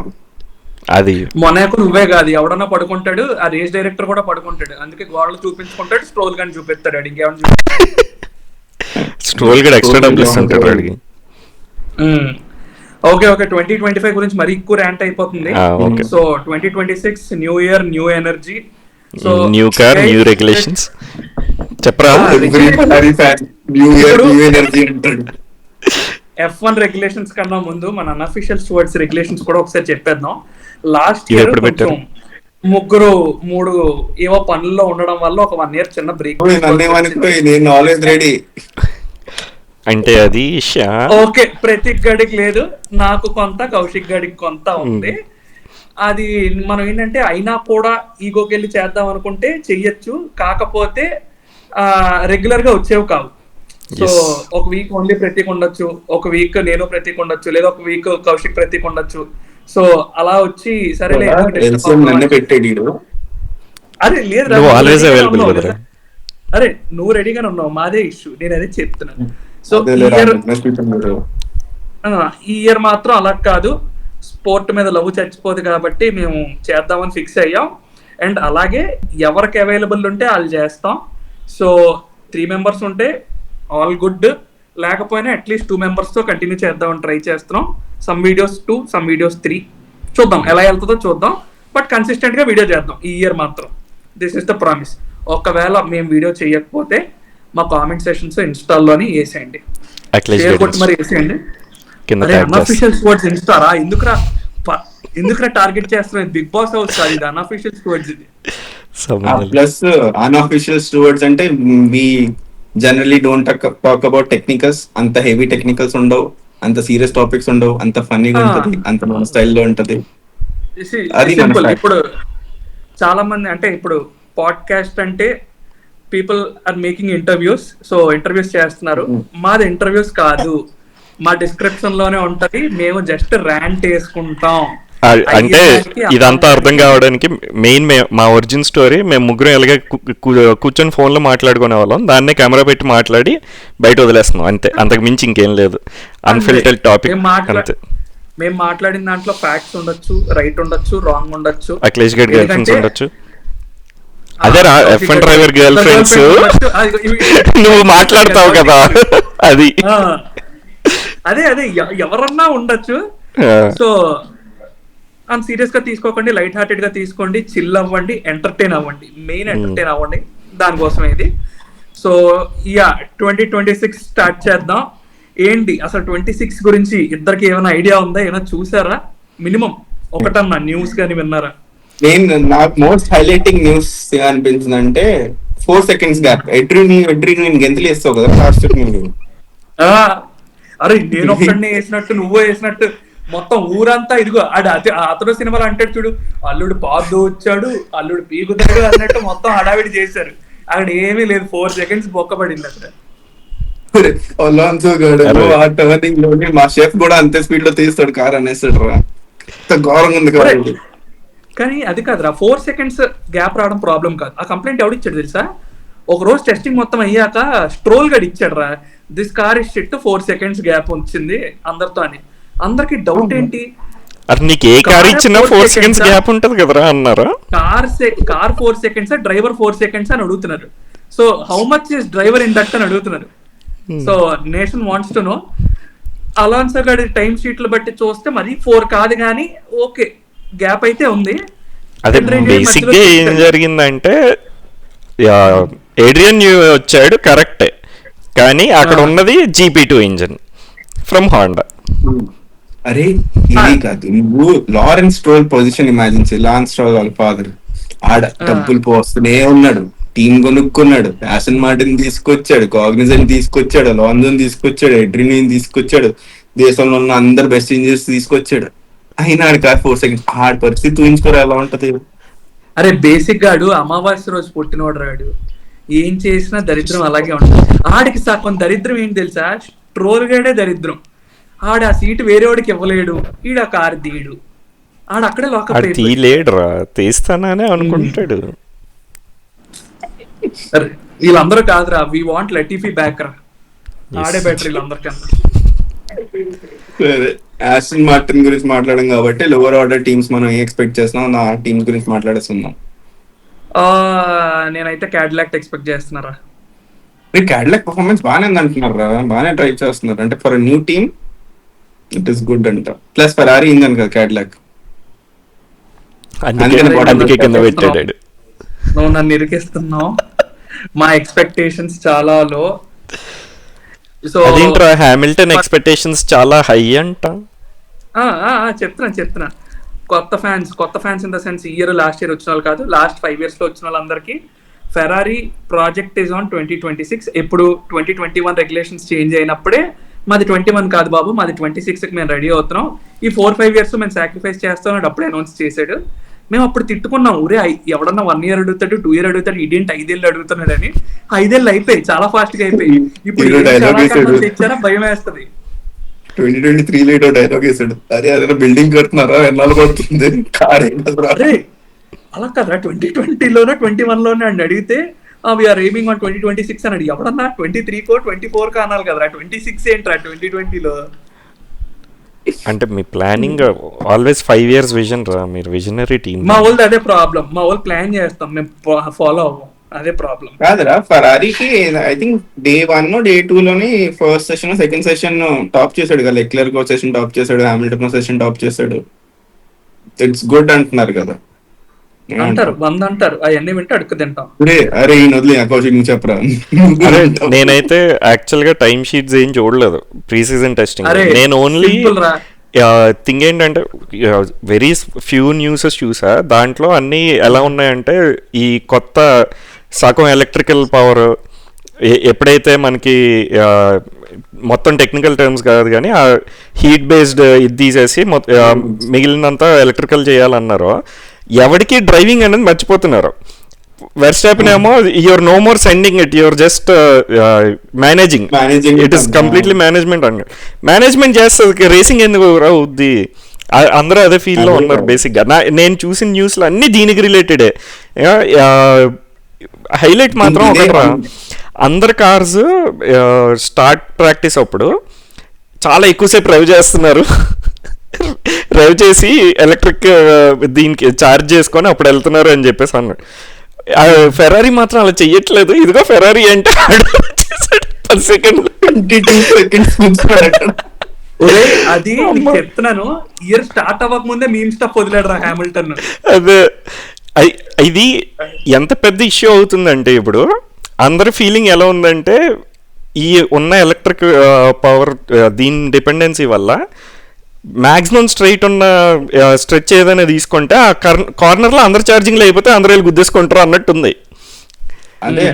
అది మొనాకో నువ్వే కాదు ఎవడన్నా పడుకుంటాడు, ఆ రేస్ డైరెక్టర్ కూడా పడుకుంటాడు, అందుకే గోడలు చూపించుకుంటాడు, స్ట్రోల్ గాని చూపిస్తాడు, ఇంకేమన్నా స్ట్రోల్ గడ్ ఎక్స్ట్రా డబ్బులు ఇస్తుంటాడు అడిగి. ఓకే 2025 గురించి మరీ ఎక్కువ ర్యాంట్ అయిపోతుంది. So 2026 new year new energy, so new car new regulations చెప్పరా? న్యూ ఇయర్ న్యూ ఎనర్జీ అంటాడు. F1 రెగ్యులేషన్స్ కన్నా ముందు మన అన్అఫిషియల్ స్టూవర్డ్స్ రెగ్యులేషన్స్ కూడా ఒకసారి చెప్పేద్దాం. లాస్ట్ ఇయర్ ముగ్గురు 3 ఏవో పనుల్లో ఉండడం వల్ల ఒక 1 year చిన్న బ్రేక్. అంటే అది ఓకే, ప్రతీక్ గడికి లేదు, నాకు కొంత, కౌశిక్ గడికి కొంత ఉంది. అది మనం ఏంటంటే అయినా కూడా ఈగోకి వెళ్ళి చేద్దాం అనుకుంటే చెయ్యొచ్చు, కాకపోతే రెగ్యులర్ గా వచ్చేవి కావు. So Yes. ఒక వీక్ ఓన్లీ ప్రతీక్ ఉండొచ్చు, ఒక వీక్ నేను ప్రతీక్ ఉండొచ్చు, లేదా ఒక వీక్ కౌశిక్ ప్రతీక్ ఉండొచ్చు. సో అలా వచ్చి సరేలే ఎందుకు disturb ఎల్సిఎం అవ్వడం నన్నే అని. పెట్టాడు ఈడు. అరే లేదు నువ్వు always available కదరా. అరే నువ్వు రెడీగానే ఉన్నావు, మాదే ఇష్యూ, నేను అదే చెప్తున్నాను. సో అదేలేరా, next week మీరు. ఈ ఇయర్ మాత్రం అలా కాదు, స్పోర్ట్ మీద లవ్ చచ్చిపోదు కాబట్టి మేము చేద్దామని ఫిక్స్ అయ్యాం. అండ్ అలాగే ఎవరికి అవైలబుల్ ఉంటే వాళ్ళు చేస్తాం. సో 3 members ఉంటే ఆల్ గుడ్, లేకపోయినా అట్లీస్ట్ 2 members కంటిన్యూ చేద్దామని ట్రై చేస్తున్నాం. సమ్ వీడియోస్ 2, సమ్ వీడియోస్ 3 చూద్దాం ఎలా వెళ్తుందో చూద్దాం. బట్ కన్సిస్టెంట్ గా వీడియో చేద్దాం ఈ ఇయర్ మాత్రం. This is the promise. ఒకవేళ మేము వీడియో చేయకపోతే మా కామెంట్ సెషన్స్ ఇన్స్టాల్లోని వేసేయండి, అఖిలేష్ షేర్ గారి కొట్టి మరి వేసేయండి. కింద అరే tag చేస్తా. అన్అఫీషియల్ స్పోర్ట్స్ ఇన్స్టారా? ఎందుకురా టార్గెట్ చేస్తున్నారు? బిగ్ బాస్ హౌస్ కాదు ఇది, అన్అఫీషియల్ స్పోర్ట్స్ ఇది. సంబంధం లేదు. ప్లస్ అన్అఫీషియల్ స్టూవర్డ్స్ అంటే we generally don't talk about technicals. అంత హెవీ టెక్నికల్స్ ఉండవు, అంత సీరియస్ టాపిక్స్ ఉండవు, అంత ఫన్నీగా ఉంటది, అంత మన స్టైల్లో ఉంటది. అది మన సింపుల్. fact. ఇప్పుడు చాలా మంది అంటే ఇప్పుడు పాడ్కాస్ట్ అంటే people are making interviews, so interviews చేస్తున్నారు. మాది ఇంటర్వ్యూస్ కాదు, మా డిస్క్రిప్షన్ లోనే ఉంటది, మేము జస్ట్ ర్యాంట్ వేసుకుంటాం. అంటే ఇదంతా అర్థం కావడానికి మెయిన్ మా ఒరిజిన్ స్టోరీ, మేము ముగ్గురం ఎలాగే కూర్చొని ఫోన్లో మాట్లాడుకునే వాళ్ళం, దాన్నే కెమెరా పెట్టి మాట్లాడి బయట వదిలేస్తున్నాం అంతే, అంతకు మించి ఇంకేం లేదు. అన్ఫిల్టర్డ్ టాపిక్ అంతే. మేము మాట్లాడిన దాంట్లో ఫ్యాక్ట్స్ ఉండొచ్చు, రైట్ ఉండొచ్చు, రాంగ్ ఉండొచ్చు, అఖిలేష్ గడ్ గర్ల్ ఫ్రెండ్స్ ఎందుకంటే- ఉండొచ్చు. అదే రా F1 డ్రైవర్ గర్ల్ ఫ్రెండ్స్ నువ్వు మాట్లాడతావు కదా అది. అదే ఎవరన్నా ఉండొచ్చు. సో అంత సీరియస్ గా తీసుకోకండి, లైట్ హార్టెడ్ గా తీసుకోండి, చిల్ అవ్వండి, ఎంటర్టైన్ అవ్వండి, మెయిన్ ఎంటర్టైన్ అవ్వండి, దానికోసం ఇది. సో 2026 స్టార్ట్ చేద్దాం. ఏంటి అసలు 26 గురించి ఇద్దరికి ఏమైనా ఐడియా ఉందా? ఏమైనా చూసారా? మినిమం ఒకటన్నా న్యూస్ కానీ విన్నారా? నాకు మోస్ట్ హైలైటింగ్ న్యూస్ అనిపించిందంటే 4 seconds గ్యాప్. ఎడ్రిన్ గెంతులు వేస్తావు కదా లాస్ట్ నువ్వు. అరే నేను ఒక్కడినే వేసినట్టు, నువ్వు వేసినట్టు మొత్తం ఊరంతా ఇదిగో అతడు సినిమాలో అంటాడు చూడు, అల్లుడు పాదు వచ్చాడు, అల్లుడు పీకుతాడు అన్నట్టు మొత్తం హడావిడి చేశారు. అక్కడ ఏమీ లేదు, 4 seconds బొక్కబడింది అక్కడ. అలాన్సో గాడు ఆ టర్నింగ్ లోని మా షెఫ్ కూడా అంతే స్పీడ్ లో తీస్తాడు, కార్ అనేస్తాడు రా. ఘోరంగా ఉంది కాబట్టి. కానీ అది కాదురా, 4 seconds గ్యాప్ రావడం ప్రాబ్లం కాదు. ఆ కంప్లైంట్ ఎవడు ఇచ్చాడు తెలుసా? ఒక రోజు టెస్టింగ్ మొత్తం అయ్యాక స్ట్రోల్ గడి ఇచ్చాడు రా, this car is shit 4 seconds gap వచ్చింది అందరితో అని. అందరికి డౌట్ ఏంటి, అది నీకు ఏ కార్ ఇచ్చినా 4 seconds గ్యాప్ ఉంటది కదరా అన్నారా? కార్ 4 seconds, డ్రైవర్ 4 seconds అని అడుగుతున్నారు. So how much is driver in that అని అడుగుతున్నారు. So nation wants to know. Alonso గడి టైం షీట్లు బట్టి చూస్తే మరి 4 కాదు కానీ ఓకే గ్యాప్ అయితే ఉంది. అదే బేసిక్ గా ఏం జరిగిందంటే ఏడ్రియన్ వచ్చాడు కరెక్టే, కానీ అక్కడ ఉన్నది GP2 ఇంజన్ ఫ్రమ్ హాండా. అరే ఇది కాదు, నువ్వు లారెన్స్ స్ట్రోల్ పొజిషన్ ఇమాజిన్ చేయి. లారెన్స్ స్ట్రోల్ వాళ్ళ ఫాదర్ ఆడ డబ్బులు పోస్తూనే ఉన్నాడు, టీం కొనుక్కున్నాడు, యాసన్ మార్టిన్ తీసుకొచ్చాడు, కాగ్నిజెంట్ తీసుకొచ్చాడు, లాన్జన్ తీసుకొచ్చాడు, ఎడ్రిన్ తీసుకొచ్చాడు, దేశంలో ఉన్న అందరు బెస్ట్ ఇంజనీర్స్ తీసుకొచ్చాడు. అయినా ఆడి కార్ 4 seconds. ఆడి పరిస్థితి ఊహించుకోరా ఎలా ఉంటది. అరే బేసిక్ గాడు అమావాస్య రోజు పుట్టినోడు రాడు, ఏం చేసినా దరిద్రం అలాగే ఉంటుంది. ఆడికి సగం దరిద్రం ఏంటి తెలుసా? ట్రోల్ గాడే దరిద్రం. ఆడ ఆ సీటు వేరేవాడికి ఇవ్వలేడు, ఈడ కారు తీయడు, ఆడ అక్కడే లాకప్. తీలేడురా, తీస్తాననే అనుకుంటాడు. వీళ్ళందరూ కాదురా, వి వాంట్ లటీఫీ బ్యాక్ రా, ఆడే బెటర్ వీళ్ళందరికన్నా. యాస్టన్ మార్టిన్ గురించి మాట్లాడడం కాబట్టి లోవర్ ఆర్డర్ టీమ్స్ మనం ఏ ఎక్స్పెక్ట్ చేస్తున్నాం, ఆ టీమ్స్ గురించి మాట్లాడేస్తున్నాం. నేనైతే క్యాడిలాక్ ఎక్స్పెక్ట్ చేస్తున్నారా. క్యాడిలాక్ పర్ఫార్మెన్స్ బాగానే ఉంది అంటున్నారు, బాగానే ట్రై చేస్తున్నారు. అంటే for new team it is good అంట. ప్లస్ ఫెరారీ ఇంజన్ కదా క్యాడిలాక్, అందుకే కింద పెట్టాడు. నువ్వు నన్ను ఇరికిస్తున్నావు, మా ఎక్స్పెక్టేషన్స్ చాలా లో. సో అదేంట్రా హామిల్టన్ ఎక్స్పెక్టేషన్స్ చాలా హై అంట. చెప్తున్నా కొత్త fans in the sense year last year వచ్చిన వాళ్ళు కాదు, లాస్ట్ 5 years లో వచ్చిన వాళ్ళందరికీ ఫెరారీ ప్రాజెక్ట్ ఈజ్ ఆన్ 2026. ఎప్పుడు 2021 రెగ్యులేషన్స్ చేంజ్ అయినప్పుడే మాది 21 కాదు బాబు, మాది 26కి మేము రెడీ అవుతున్నాం, ఈ 4-5 years మేము సాక్రిఫైస్ చేస్తాం అప్పుడే అనౌన్స్ చేశాడు. మేము అప్పుడు తిట్టుకున్నాం, ఊరే ఎవడన్నా 1 year అడుగుతాడు, 2 year అడుగుతాడు, ఇదేంటి 5 ఏళ్ళు అడుగుతున్నాడు అని. 5 ఏళ్ళు అయిపోయి చాలా ఫాస్ట్ గా అయిపోయి. ఇప్పుడు హీరో డైలాగ్ వేసాడు తెచ్చారా భయం వేస్తుంది. 2023 డైలాగ్ వేసాడు, అరే అదే బిల్డింగ్ కడుతున్నారా ఎన్నాళ్ళు పడుతుంది కార్ అరే అలా కదా 2020లోనే 21లోనే అని అడిగితే వీఆర్ ఎయిమింగ్ ఆన్ 2026 అని అడిగి, ఎవడన్నా 23కో 24కో అనాలి కదరా, 26 ఏంట్రా 2020లో. అంటే మీ ప్లానింగ్ ఆల్వేస్ 5 years విజన్ రా, మీరు విజనరీ టీమ్. మా వాళ్ళది అదే ప్రాబ్లం, మా వాళ్ళు ప్లాన్ చేస్తాం, మేము ఫాలో అవ్వం, అదే ప్రాబ్లం. కాదురా ఫెరారీకి ఐ థింక్ Day 1 Day 2 లోని first session second session top చేశాడు కదా, లెక్లెర్క్ సెషన్ టాప్ చేశాడు, హామిల్టన్ సెషన్ టాప్ చేశాడు. ఇట్స్ గుడ్ అంటున్నారు కదా, అంటారు 100 అంటారు, అవన్నీ వింటే అడుక్కు తింటాం. అరే ఈ వదిలే కౌశిక్ నువ్వు చెప్పరా. అరే నేనైతే యాక్చువల్ గా టైం షీట్స్ ఏం చూడలేదు ప్రీ సీజన్ టెస్టింగ్. నేను ఓన్లీ థింగ్ ఏంటంటే వెరీ ఫ్యూ న్యూసెస్ చూసా, దాంట్లో అన్నీ ఎలా ఉన్నాయంటే ఈ కొత్త సగం ఎలక్ట్రికల్ పవర్ ఎప్పుడైతే మనకి మొత్తం టెక్నికల్ టర్మ్స్ కాదు కానీ ఆ హీట్ బేస్డ్ ఇది తీసేసి మిగిలినంతా ఎలక్ట్రికల్ చేయాలన్నారో, ఎవరికి డ్రైవింగ్ అనేది మర్చిపోతున్నారు. వెర్స్టాపెన్ ఏమో you're no more sending it, you're just managing it is completely management అన్నాడు. మేనేజ్మెంట్ చేస్తుంది, రేసింగ్ ఎందుకు అవుద్ది, అందరూ అదే ఫీల్ లో ఉన్నారు బేసిక్ గా. నేను చూసిన న్యూస్లు అన్ని దీనికి రిలేటెడే. హైలైట్ మాత్రం ఒకట్రా, అందరు కార్స్ స్టార్ట్ ప్రాక్టీస్ అప్పుడు చాలా ఎక్కువసేపు డ్రైవ్ చేస్తున్నారు, డ్రైవ్ చేసి ఎలక్ట్రిక్ దీనికి ఛార్జ్ చేసుకొని అప్పుడు వెళ్తున్నారు అని చెప్పేసి అన్నాడు. ఫెరారీ మాత్రం అలా చెయ్యట్లేదు, ఇదిగో ఫెరారీ అంటే 10 seconds. అది చెప్తున్నాను, ఇయర్ స్టార్ట్ అవ్వక ముందే మీమ్ స్టఫ్ వదిలేడు రా హామిల్టన్. అదే ఇది ఎంత పెద్ద ఇష్యూ అవుతుందంటే ఇప్పుడు అందరి ఫీలింగ్ ఎలా ఉందంటే ఈ ఉన్న ఎలక్ట్రిక్ పవర్ దీని డిపెండెన్సీ వల్ల మాక్సిమం స్ట్రైట్ ఉన్న స్ట్రెచ్ ఏదైనా తీసుకుంటే ఆ కార్నర్ లో అందరు ఛార్జింగ్ అయిపోతే అందరూ వెళ్ళి గుద్దేసుకుంటారు అన్నట్టుంది. అంటే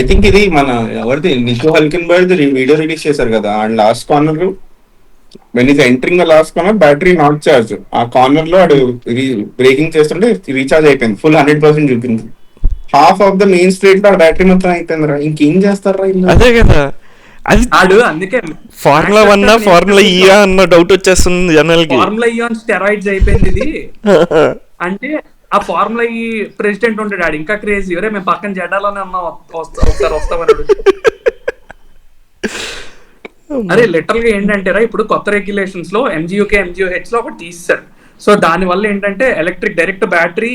ఐ థింక్ ఇది మన ఎవరిది నికో హల్కెన్బర్గ్ వీడియో రిలీజ్ చేశారు కదా, and last corner when is entering the last corner battery not charge, ఆ కార్నర్ లో వాడు బ్రేకింగ్ చేస్తుంటే రీఛార్జ్ అయిపోయింది, ఫుల్ 100% చూపింది. Half of the main street లో బ్యాటరీ మొత్తం అయిపోయింది రా, ఇంకేం చేస్తారా? అదే కదా, అది అందుకే ఫార్ములా 1 ఫార్ములా ఈ అన్న డౌట్ వచ్చేస్తుంది జనాలకి. ఫార్ములా ఈ ఆన్ స్టెరాయిడ్స్ అయిపోయింది ఇది. అంటే ఆ ఫార్ములా ఈ ప్రెసిడెంట్ ఉంటాడు, ఆడు ఇంకా క్రేజీ, ఎవరే మేము పక్కన జెండాలోనే ఉన్నాం, వస్తామని. అరే లిటరల్ గా ఏంటంటే రా, ఇప్పుడు కొత్త రెగ్యులేషన్స్ లో MGUK MGOH లో ఒకటి తీస్తారు. సో దాని వల్ల ఏంటంటే ఎలక్ట్రిక్ డైరెక్ట్ బ్యాటరీ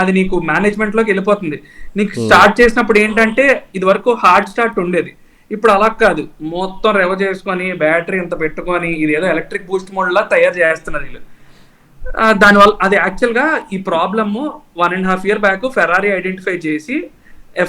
అది నీకు మేనేజ్మెంట్ లోకి వెళ్ళిపోతుంది. నీకు స్టార్ట్ చేసినప్పుడు ఏంటంటే ఇది వరకు హార్డ్ స్టార్ట్ ఉండేది, ఇప్పుడు అలా కాదు, మొత్తం రెవ చేసుకొని బ్యాటరీ ఇంత పెట్టుకొని ఇది ఏదో ఎలక్ట్రిక్ బూస్ట్ మోడ్ లా తయారు చేస్తున్నారు వీళ్ళు. దానివల్ల అది యాక్చువల్ గా ఈ problem 1.5 years back Ferrari identify చేసి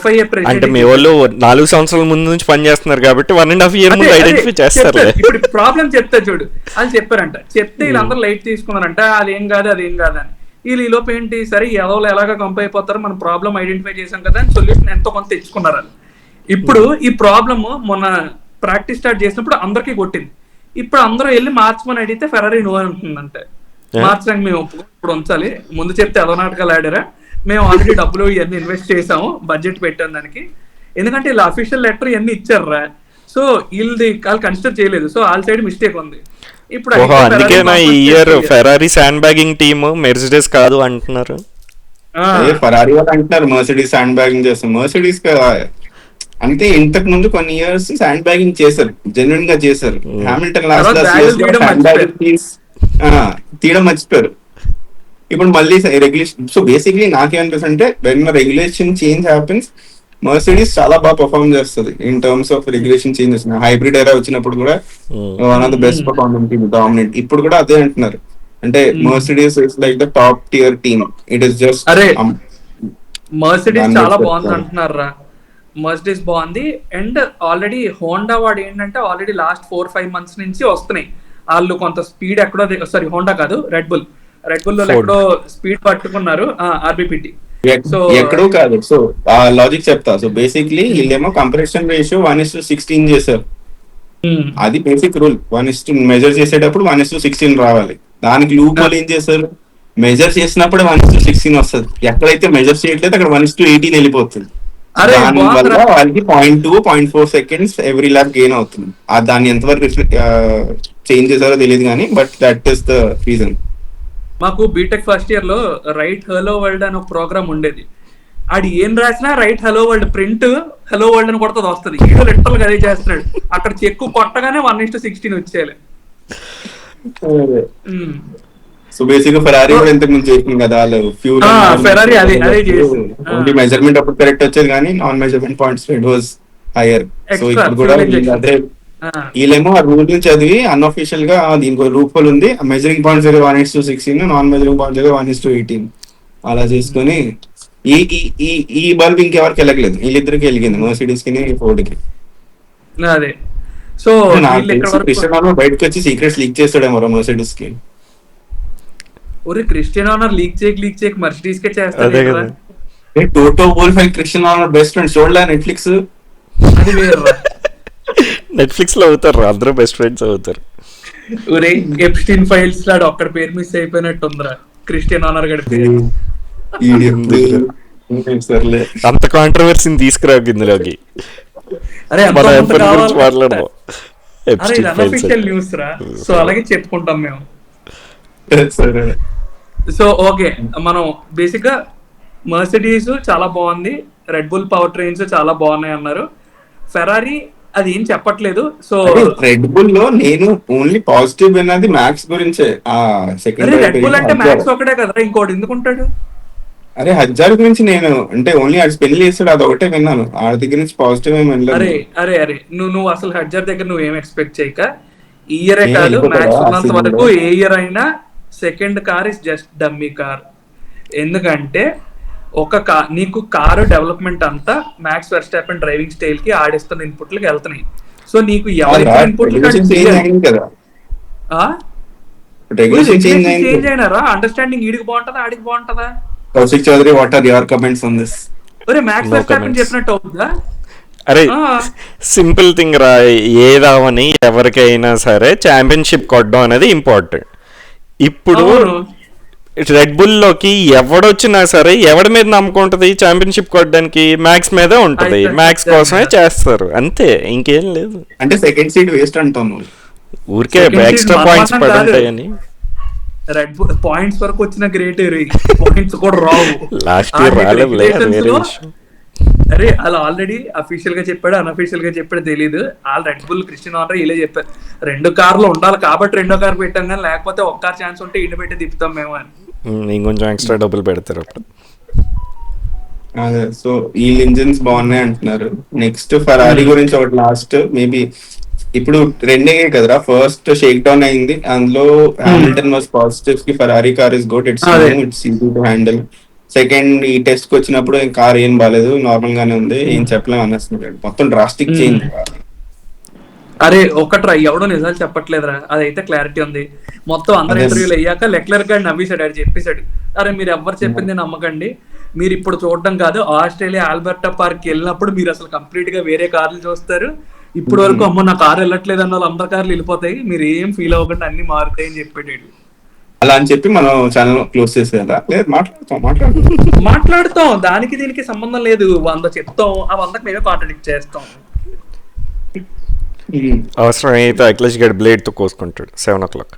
FIA అంటే మీ వాళ్ళు 4 సంవత్సరాల ముందు నుంచి పని చేస్తున్నారు కాబట్టి 1.5 years ముందు ఐడెంటిఫై చేస్తారు. ఇప్పుడు ప్రాబ్లం చెప్తా చూడు, అది చెప్పారంట, చెప్తే వీళ్ళందరూ లైట్ తీసుకున్నారంట, అదేం కాదు అదేం కాదని. వీళ్ళు ఈ లోపు ఏంటి, సరే ఎవరు ఎలాగా కంప్ అయిపోతారో, మనం ప్రాబ్లం ఐడెంటిఫై చేసాం కదా అని సొల్యూషన్ ఎంతో కొంత తెచ్చుకున్నారు. ఇప్పుడు ఈ ప్రాబ్లమ్ మొన్న ప్రాక్టీస్ స్టార్ట్ చేసినప్పుడు అందరికీ కొట్టింది. ఇప్పుడు అందరూ వెళ్ళి మార్చమని అడిగితే ఫెరారీ నో అంటుందంటే, మార్చడానికి మేము ఇప్పుడు ఉంచాలి, ముందు చెప్తే అదో నాటకాలు ఆడారా, మేము ఆల్రెడీ డబ్బులు ఇవన్నీ ఇన్వెస్ట్ చేసాము, బడ్జెట్ పెట్టాం దానికి, ఎందుకంటే ఇలా అఫీషియల్ లెటర్ ఇవన్నీ ఇచ్చారా, సో వీళ్ళది వాళ్ళు కన్సిడర్ చేయలేదు, సో వాళ్ళ సైడ్ మిస్టేక్ ఉంది. ఇప్పుడు అందుకే నా ఈ year Ferrari sandbagging team Mercedes కాదు అంటున్నారు. ఫెరారీ వాళ్ళు అంటున్నారు మర్సిడీస్ శాండ్ బ్యాగింగ్ చేస్తాం. మర్సిడీస్ అంటే ఇంతకు ముందు కొన్ని ఇయర్స్ శాండ్ బ్యాగింగ్ చేశారు, జెన్యున్ గా చేశారు. హామిల్టన్ తీయడం మర్చిపోయారు. ఇప్పుడు మళ్ళీ రెగ్యులేషన్, సో బేసిక్లీ నాకేమనిపిస్తుంటే when regulation change happens Mercedes చాలా బాగా పర్ఫార్మ్ చేస్తుంది in terms of regulation changes. Hybrid era వచ్చినప్పుడు కూడా one of the best performing team, dominant. ఇప్పుడు కూడా అదే అంటున్నారు, అంటే Mercedes is like the top tier team. It is just Mercedes చాలా బాగుంది అంటున్నారా, మర్సిడీస్ బాగుంది. అండ్ ఆల్రెడీ హోండా వాడు ఏంటంటే ఆల్రెడీ లాస్ట్ 4-5 months నుంచి వస్తున్నాయి, వాళ్ళు కొంత స్పీడ్ ఎక్కడో, సారీ హోండా కాదు రెడ్ బుల్ లో ఎక్కడో స్పీడ్ పట్టుకున్నారు RBPT. సో ఎక్కడో కాదు, సో ఆ లాజిక్ చెప్తా. సో బేసిక్లీ వీళ్ళేమో కంప్రెషన్ రేషియో 1:16 చేశారు, అది బేసిక్ రూల్. 1 మెజర్ చేసేటప్పుడు 1:16 రావాలి. దానికి లూప్ వాళ్ళు ఏం చేశారు, మెజర్ చేసినప్పుడు 1:16 వస్తుంది. ఎక్కడైతే మెజర్ చేయట్లేదు అక్కడ 1:18 వెళ్ళిపోతుంది. అరే దాని వల్ల బాగుందిరా. వాళ్ళకి 0.4 సెకండ్స్ ఎవ్రీ ల్యాప్ గెయిన్ అవుతుంది. దాన్ని ఎంతవరకు చేంజ్ చేశారో తెలియదు కానీ but that is the reason. మాకు బీటెక్ ఫస్ట్ ఇయర్ లో రైట్ హలో వరల్డ్ అని ఒక ప్రోగ్రామ్ ఉండేది. ఆడు ఏం రాసినా right hello world print hello world అని కొడుతుంది వస్తుంది. ఈడో లిటరల్ గా అదే చేస్తున్నాడు. అక్కడ చెక్కు కొట్టగానే 1:16 వచ్చేయాలి. సో బేసిక్ గా ఫెరారీ కూడా ఇంతకు ముందు చేసింది కదా, వాళ్ళు ఫ్యూల్ Ferrari అదే చేసింది. ఓన్లీ మెజర్మెంట్ అప్పుడు కరెక్ట్ వచ్చేది కానీ non measurement points it was hire. So Extra, ఇప్పుడు కూడా fuel injection. అదే వీళ్ళేమో ఆ రూల్ నుంచి చదివి అన్అఫీషియల్ గా దీనికి రూప్ హోల్ ఉంది, measuring points 1:16, non measuring points 1:18 అలా చేసుకుని ఈ ఈ ఈ బల్బ్ ఇంకెవరికి వెళ్ళలేదు, వీళ్ళిద్దరికి వెలిగింది, మర్సిడీస్ కి ఫోర్డ్ కి. అదే సో క్రిస్టియానో బయటకు వచ్చి సీక్రెట్స్ లీక్ చేస్తాడేమో మర్సిడీస్ కి. ఒరే క్రిస్టియానో లీక్ చేయక మర్సిడీస్ కే చేస్తాడు అదే కదా. కదా. Toto wolf and Cristiano best friends చూడలే నెట్ఫ్లిక్స్. అది వేరు. నెట్ఫ్లిక్స్ లో అవుతారు, అందరూ బెస్ట్ ఫ్రెండ్స్ అవుతారు. ఒరే ఎప్స్టీన్ ఫైల్స్ లాడు ఒక్కడ పేరు మిస్ అయిపోయినట్టు ఉందిరా క్రిస్టియన్ ఆనర్ గడి పేరు. సర్లే అంత కాంట్రవర్సీని తీసుకురాకు ఇందులోకి. అరే మన అంత ఎఫ్ఎన్ గురించి కావాలి. మాట్లాడదాం. అరే Epstein ఇది files. అన్అఫీషియల్ న్యూస్ రా, సో అలాగే చెప్పుకుంటాం మేము. సరే సో ఓకే, మనం బేసిక్ గా మర్సిడీస్ చాలా బాగుంది, రెడ్ బుల్ పవర్ ట్రైన్స్ చాలా బాగున్నాయి అన్నారు. ఫెరారీ అది ఏం చెప్పట్లేదు. సో రెడ్ బుల్ లో నేను ఓన్లీ పాజిటివ్ విన్నది మ్యాక్స్ గురించే. ఆ అరే సెకండ్ రెడ్ బుల్ అంటే మ్యాక్స్ ఒకటే కదా, ఇంకోటి ఎందుకుంటాడు? అరే హజ్జార్ గురించి నేను అంటే ఓన్లీ ఆడి పెళ్లి చేస్తాడు అది ఒకటే విన్నాను, ఆడి దగ్గర నుంచి పాజిటివ్ ఏమి అరే వెళ్ళలేదు. అరే అరే నువ్వు అసలు హజ్జర్ దగ్గర నువ్వేం ఎక్స్పెక్ట్ చేయక, ఈ ఇయరే ఏం కాదు వెళ్ళిపోతాడా మ్యాక్స్ ఆ ఉన్నంత season వరకు లో? ఏ ఇయర్ అయినా second car is just dummy car. ఎందుకంటే నీకు కారు డెవలప్మెంట్ అంతా మ్యాక్స్ వెర్స్టాపెన్ డ్రైవింగ్ స్టైల్ కి ఆడిస్తున్న ఇన్పుట్లకి వెళ్తున్నాయి. సో నీకు ఎవరి ఇన్పుట్లు రెగ్యులేషన్ చేంజ్ అయింది కదా, రెగ్యులేషన్ చేంజ్ అయింది. చేంజ్ అయినారా? అండర్స్టాండింగ్ ఈడికి బాగుంటదా ఆడికి బాగుంటదా? Kaushik Chowdary, what are your comments on this? ఒరే మ్యాక్స్ No వెర్స్టాపెన్ comments. చెప్పినట్టు అవుతుందా? అరే ఆ. సింపుల్ థింగ్ రా, ఏదావని ఎవరికైనా సరే ఛాంపియన్షిప్ కొట్టడం అనేది ఇంపార్టెంట్. ఇప్పుడు అవును. రెడ్ బుల్లోకి ఎవడొచ్చినా సరే ఎవడి మీద నమ్మకం ఉంటుంది ఛాంపియన్షిప్ కొట్టడానికి? మ్యాక్స్ మీదే ఉంటుంది, అయితే మ్యాక్స్ కోసమే చేస్తారు అంతే, ఇంకేం లేదు. అంటే సెకండ్ సీట్ వేస్ట్ అంటాను. ఊరికే Second seed ఎక్స్ట్రా మన పాయింట్స్ మనం కాదు. పడుంటాయని. రెడ్ బుల్ పాయింట్స్ వరకు వచ్చిన గ్రేట్, పాయింట్స్ కూడా రావు. లాస్ట్ ఇయర్ ఆ రాలేదు, అది regulations వేరే లో- విషయం. అరే అలా ఆల్రెడీ అఫీషియల్ గా చెప్పాడు, అన్అఫీషియల్ గా చెప్పాడు తెలియదు. వాళ్ళు రెడ్ బుల్ క్రిస్టియన్ ఆనర్ ఇలా చెప్పారు, 2 కార్లు ఉండాలి కాబట్టి 2వ కార్ పెట్టాం, కానీ లేకపోతే ఒక్క కార్ ఛాన్స్ ఉంటే ఇంటి పెట్టి తిప్పుతాం మేము అని. ఇంకొంచెం ఎక్స్ట్రా డబ్బులు పెడతారు అప్పుడు. అదే సో ఈ ఇంజిన్స్ బాగున్నాయి అంటున్నారు. నెక్స్ట్ ఫెరారీ గురించి ఒకటి లాస్ట్ మేబీ ఇప్పుడు రెండే కదరా, ఫస్ట్ షేక్ డౌన్ అయింది, అందులో హామిల్టన్ వాస్ పాజిటివ్ కి Ferrari car is good, it's అదే. It's easy to handle. Second ఈ టెస్ట్ కి వచ్చినప్పుడు కార్ ఏం బాగాలేదు, నార్మల్ గానే ఉంది, ఏం చెప్పలేము అనేస్తున్నాడు. మొత్తం డ్రాస్టిక్ చేంజ్. అరే ఒక్కట్రా, ఎవడో నిజాలు చెప్పట్లేదురా, అదైతే క్లారిటీ ఉంది. మొత్తం అందరు అదే. ఇంటర్వ్యూలు అయ్యాక లెక్లర్ గారు నవ్వేశాడు, ఆడు చెప్పేశాడు, అరే మీరు ఎవరు చెప్పింది నమ్మకండి, మీరు ఇప్పుడు చూడడం కాదు, ఆస్ట్రేలియా ఆల్బర్టా పార్క్ వెళ్ళినప్పుడు మీరు అసలు కంప్లీట్ గా వేరే కార్లు చూస్తారు. ఇప్పుడు వరకు అమ్మ నా కారు వెళ్ళట్లేదు అన్న వాళ్ళు అందరి కార్లు వెళ్ళిపోతాయి, మీరు ఏం ఫీల్ అవ్వకుండా అన్ని మారుతాయి అని చెప్పాడు. అలా అని చెప్పి మనం ఛానల్ క్లోజ్ చేసేదా? లేదు, మాట్లాడుతాం, దానికి దీనికి సంబంధం లేదు. 100 చెప్తాం, ఆ 100కి మేమే కాంట్రడిక్ట్ చేస్తాం. అవసరం అయితే అఖిలేష్ గడ్ బ్లేడ్ తో కోసుకుంటాడు 7 o'clock.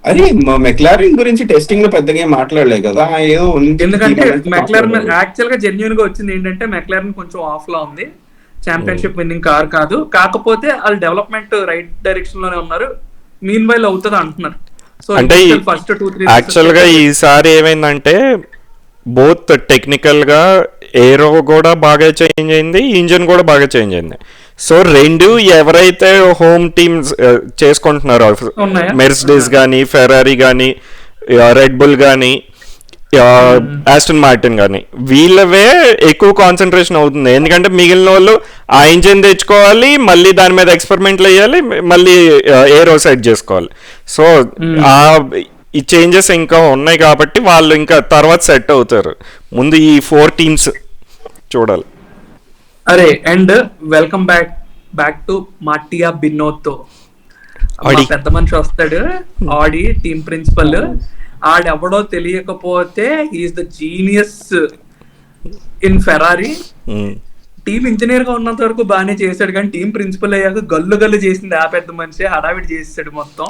అదే మెక్లారిన్ గురించి టెస్టింగ్ లో పెద్దగా ఏం మాట్లాడలేదు కదా, ఏదో ఎందుకంటే మెక్లారెన్ యాక్చువల్ గా జెన్యున్ గా వచ్చింది ఏంటంటే, మెక్లారెన్ కొంచెం ఆఫ్ లా ఉంది, ఛాంపియన్షిప్ విన్నింగ్ కార్ కాదు, కాకపోతే వాళ్ళు డెవలప్మెంట్ రైట్ డైరెక్షన్ లోనే ఉన్నారు, మీన్ వైల్ అవుతుంది అంటున్నారు. సో అంటే ఫస్ట్ 2-3 యాక్చువల్ గా ఈసారి ఏమైందంటే బోత్ టెక్నికల్ గా ఏరో కూడా బాగా చేంజ్ అయింది, ఇంజిన్ కూడా బాగా చేంజ్ అయింది. సో రెండు ఎవరైతే హోమ్ టీమ్స్ చేసుకుంటున్నారో ఉన్నాయా? మెర్సిడీస్ కానీ, ఫెరారీ కానీ, రెడ్ బుల్ కానీ, ఆస్టన్ మార్టిన్ కానీ, వీళ్ళవే ఎక్కువ కాన్సన్ట్రేషన్ అవుతుంది. ఎందుకంటే మిగిలిన వాళ్ళు ఆ ఇంజిన్ తెచ్చుకోవాలి, మళ్ళీ దాని మీద ఎక్స్పెరిమెంట్లు వేయాలి, మళ్ళీ ఏరో సెట్ చేసుకోవాలి. సో ఆ ఈ చేంజెస్ ఇంకా ఉన్నాయి కాబట్టి వాళ్ళు ఇంకా తర్వాత సెట్ అవుతారు. ముందు ఈ 4 teams చూడాలి. అరే అండ్ వెల్కమ్ బ్యాక్ టు మాటియా బిన్నోతో. ఆడి. పెద్ద మనిషి వస్తాడు, ఆడి టీమ్ ప్రిన్సిపల్. ఆడెవడో తెలియకపోతే is the genius in Ferrari. Team engineer గా ఉన్నంత వరకు బాగానే చేశాడు, కానీ టీం ప్రిన్సిపల్ అయ్యాక గల్లు గల్లు చేసింది ఆ పెద్ద మనిషి, హడావిడి చేసాడు మొత్తం.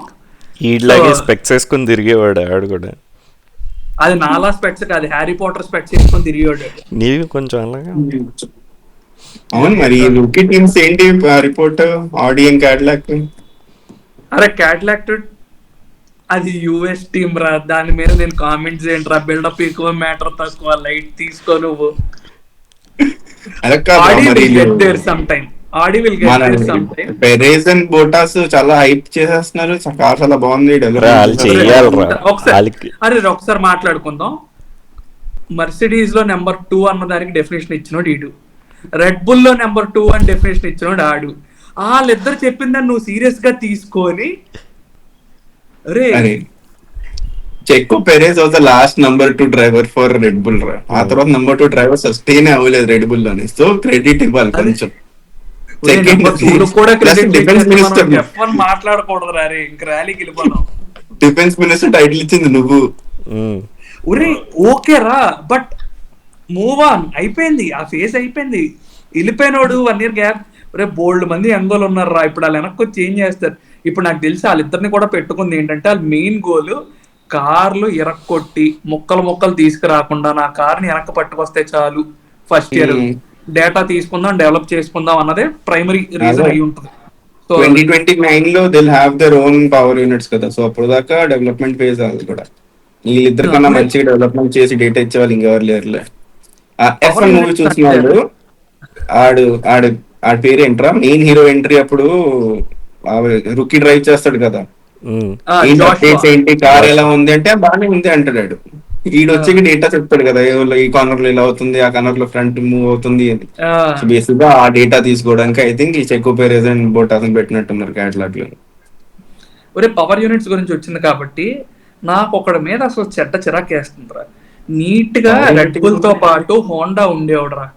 ఈడ్లాగే స్పెక్స్ వేసుకుని తిరిగేవాడు ఆడు కూడా. అది నాలా స్పెక్స్ కాదు, హ్యారీ పాటర్ స్పెక్స్ వేసుకొని తిరిగేవాడు. నీవి కొంచెం అలాగా. అవును, మరి రూకీ టీమ్స్ ఏంటి రిపోర్ట్? ఆడియన్ క్యాడ్లాక్. అరే క్యాడ్లాక్ అది యుఎస్ టీమ్ రా, దాని మీద నేను కామెంట్స్ ఏంట్రా, బిల్డప్ ఎక్కువ మ్యాటర్ తక్కువ, లైట్ తీసుకో నువ్వు. పెరేజ్ అండ్ బోటాస్ చాలా హైప్ చేసేస్తున్నారు, చాలా బాగుంది. అరే ఒకసారి మాట్లాడుకుందాం. మర్సిడీస్ లో నెంబర్ 2 అన్న దానికి డెఫినేషన్ ఇచ్చినోడు ఈడు, రెడ్ బుల్ లో నెంబర్ 2 అని డెఫినేషన్ ఇచ్చినోడు ఆడు. వాళ్ళిద్దరు చెప్పిందని నువ్వు సీరియస్ గా తీసుకొని Checo Perez was the last number 2 driver for Red Bull రా. ఆ తర్వాత నంబర్ 2 డ్రైవర్ సస్టైన్ అవ్వలేదు రెడ్ బుల్ లోని, సో క్రెడిట్ ఇవ్వాలి కొంచెం. మాట్లాడకూడదు రే, ఇంక ర్యాలీకి వెళ్ళిపోదాం. డిఫెన్స్ మినిస్టర్ టైటిల్ ఇచ్చింది నువ్వు. ఓకే రా, బట్ మూవ్ ఆన్, అయిపోయింది ఆ ఫేస్ అయిపోయింది. వెళ్ళిపోయినోడు 1 year గ్యాప్. రే బోల్డ్ మంది యంగోలు ఉన్నారు రా, ఇప్పుడు వాళ్ళు వెనక్కి చేంజ్ చేస్తారు. ఇప్పుడు నాకు తెలిసి వాళ్ళిద్దరిని కూడా పెట్టుకుంది ఏంటంటే, వాళ్ళ మెయిన్ గోల్ కార్లు ఇరక్కొట్టి ముక్కలు తీసుకురాకుండా నా కార్ని వెనక్కి పట్టుకొస్తే చాలు, ఫస్ట్ ఇయర్ డేటా తీసుకుందాం, డెవలప్ చేసుకుందాం అన్నదే ప్రైమరీ రీజన్ అయి ఉంటుంది. 2029 లో Dil have their own power units కదా, సో అప్పుడు దాకా డెవలప్మెంట్ ఫేజ్ అది కూడా. వీళ్ళిద్దరు కన్నా మంచిగా డెవలప్మెంట్ చేసి డేటా ఇచ్చేవాళ్ళు ఇంకెవరు లేరులే. F1 మూవీ చూసినాడు, ఆడు పేరు ఏంట్రా, మెయిన్ హీరో ఎంట్రీ అప్పుడు రుకీ డ్రైవ్ చేస్తాడు కదా, ఏంటి కార్ ఎలా ఉంది అంటే బాగానే ఉంది అంటాడు. ఈడొచ్చి డేటా చెప్తాడు కదా, ఈ కార్నర్ లో ఇలా అవుతుంది, ఆ కార్నర్ లో ఫ్రంట్ మూవ్ అవుతుంది అని. సో బేసిక్ గా ఆ డేటా తీసుకోవడానికి ఐ థింక్ ఈ చెక్కో పెరేజ్ అండ్ బోటాస్ పెట్టినట్టున్నారు క్యాట్లాగ్ లో. ఒరే పవర్ యూనిట్స్ గురించి వచ్చింది కాబట్టి నాకు ఒకటి మీద అసలు చెడ్డ చిరాకేస్తుందిరా. నీట్ గా రెడ్ బుల్ తో పాటు హోండా ఉండేవాడురా,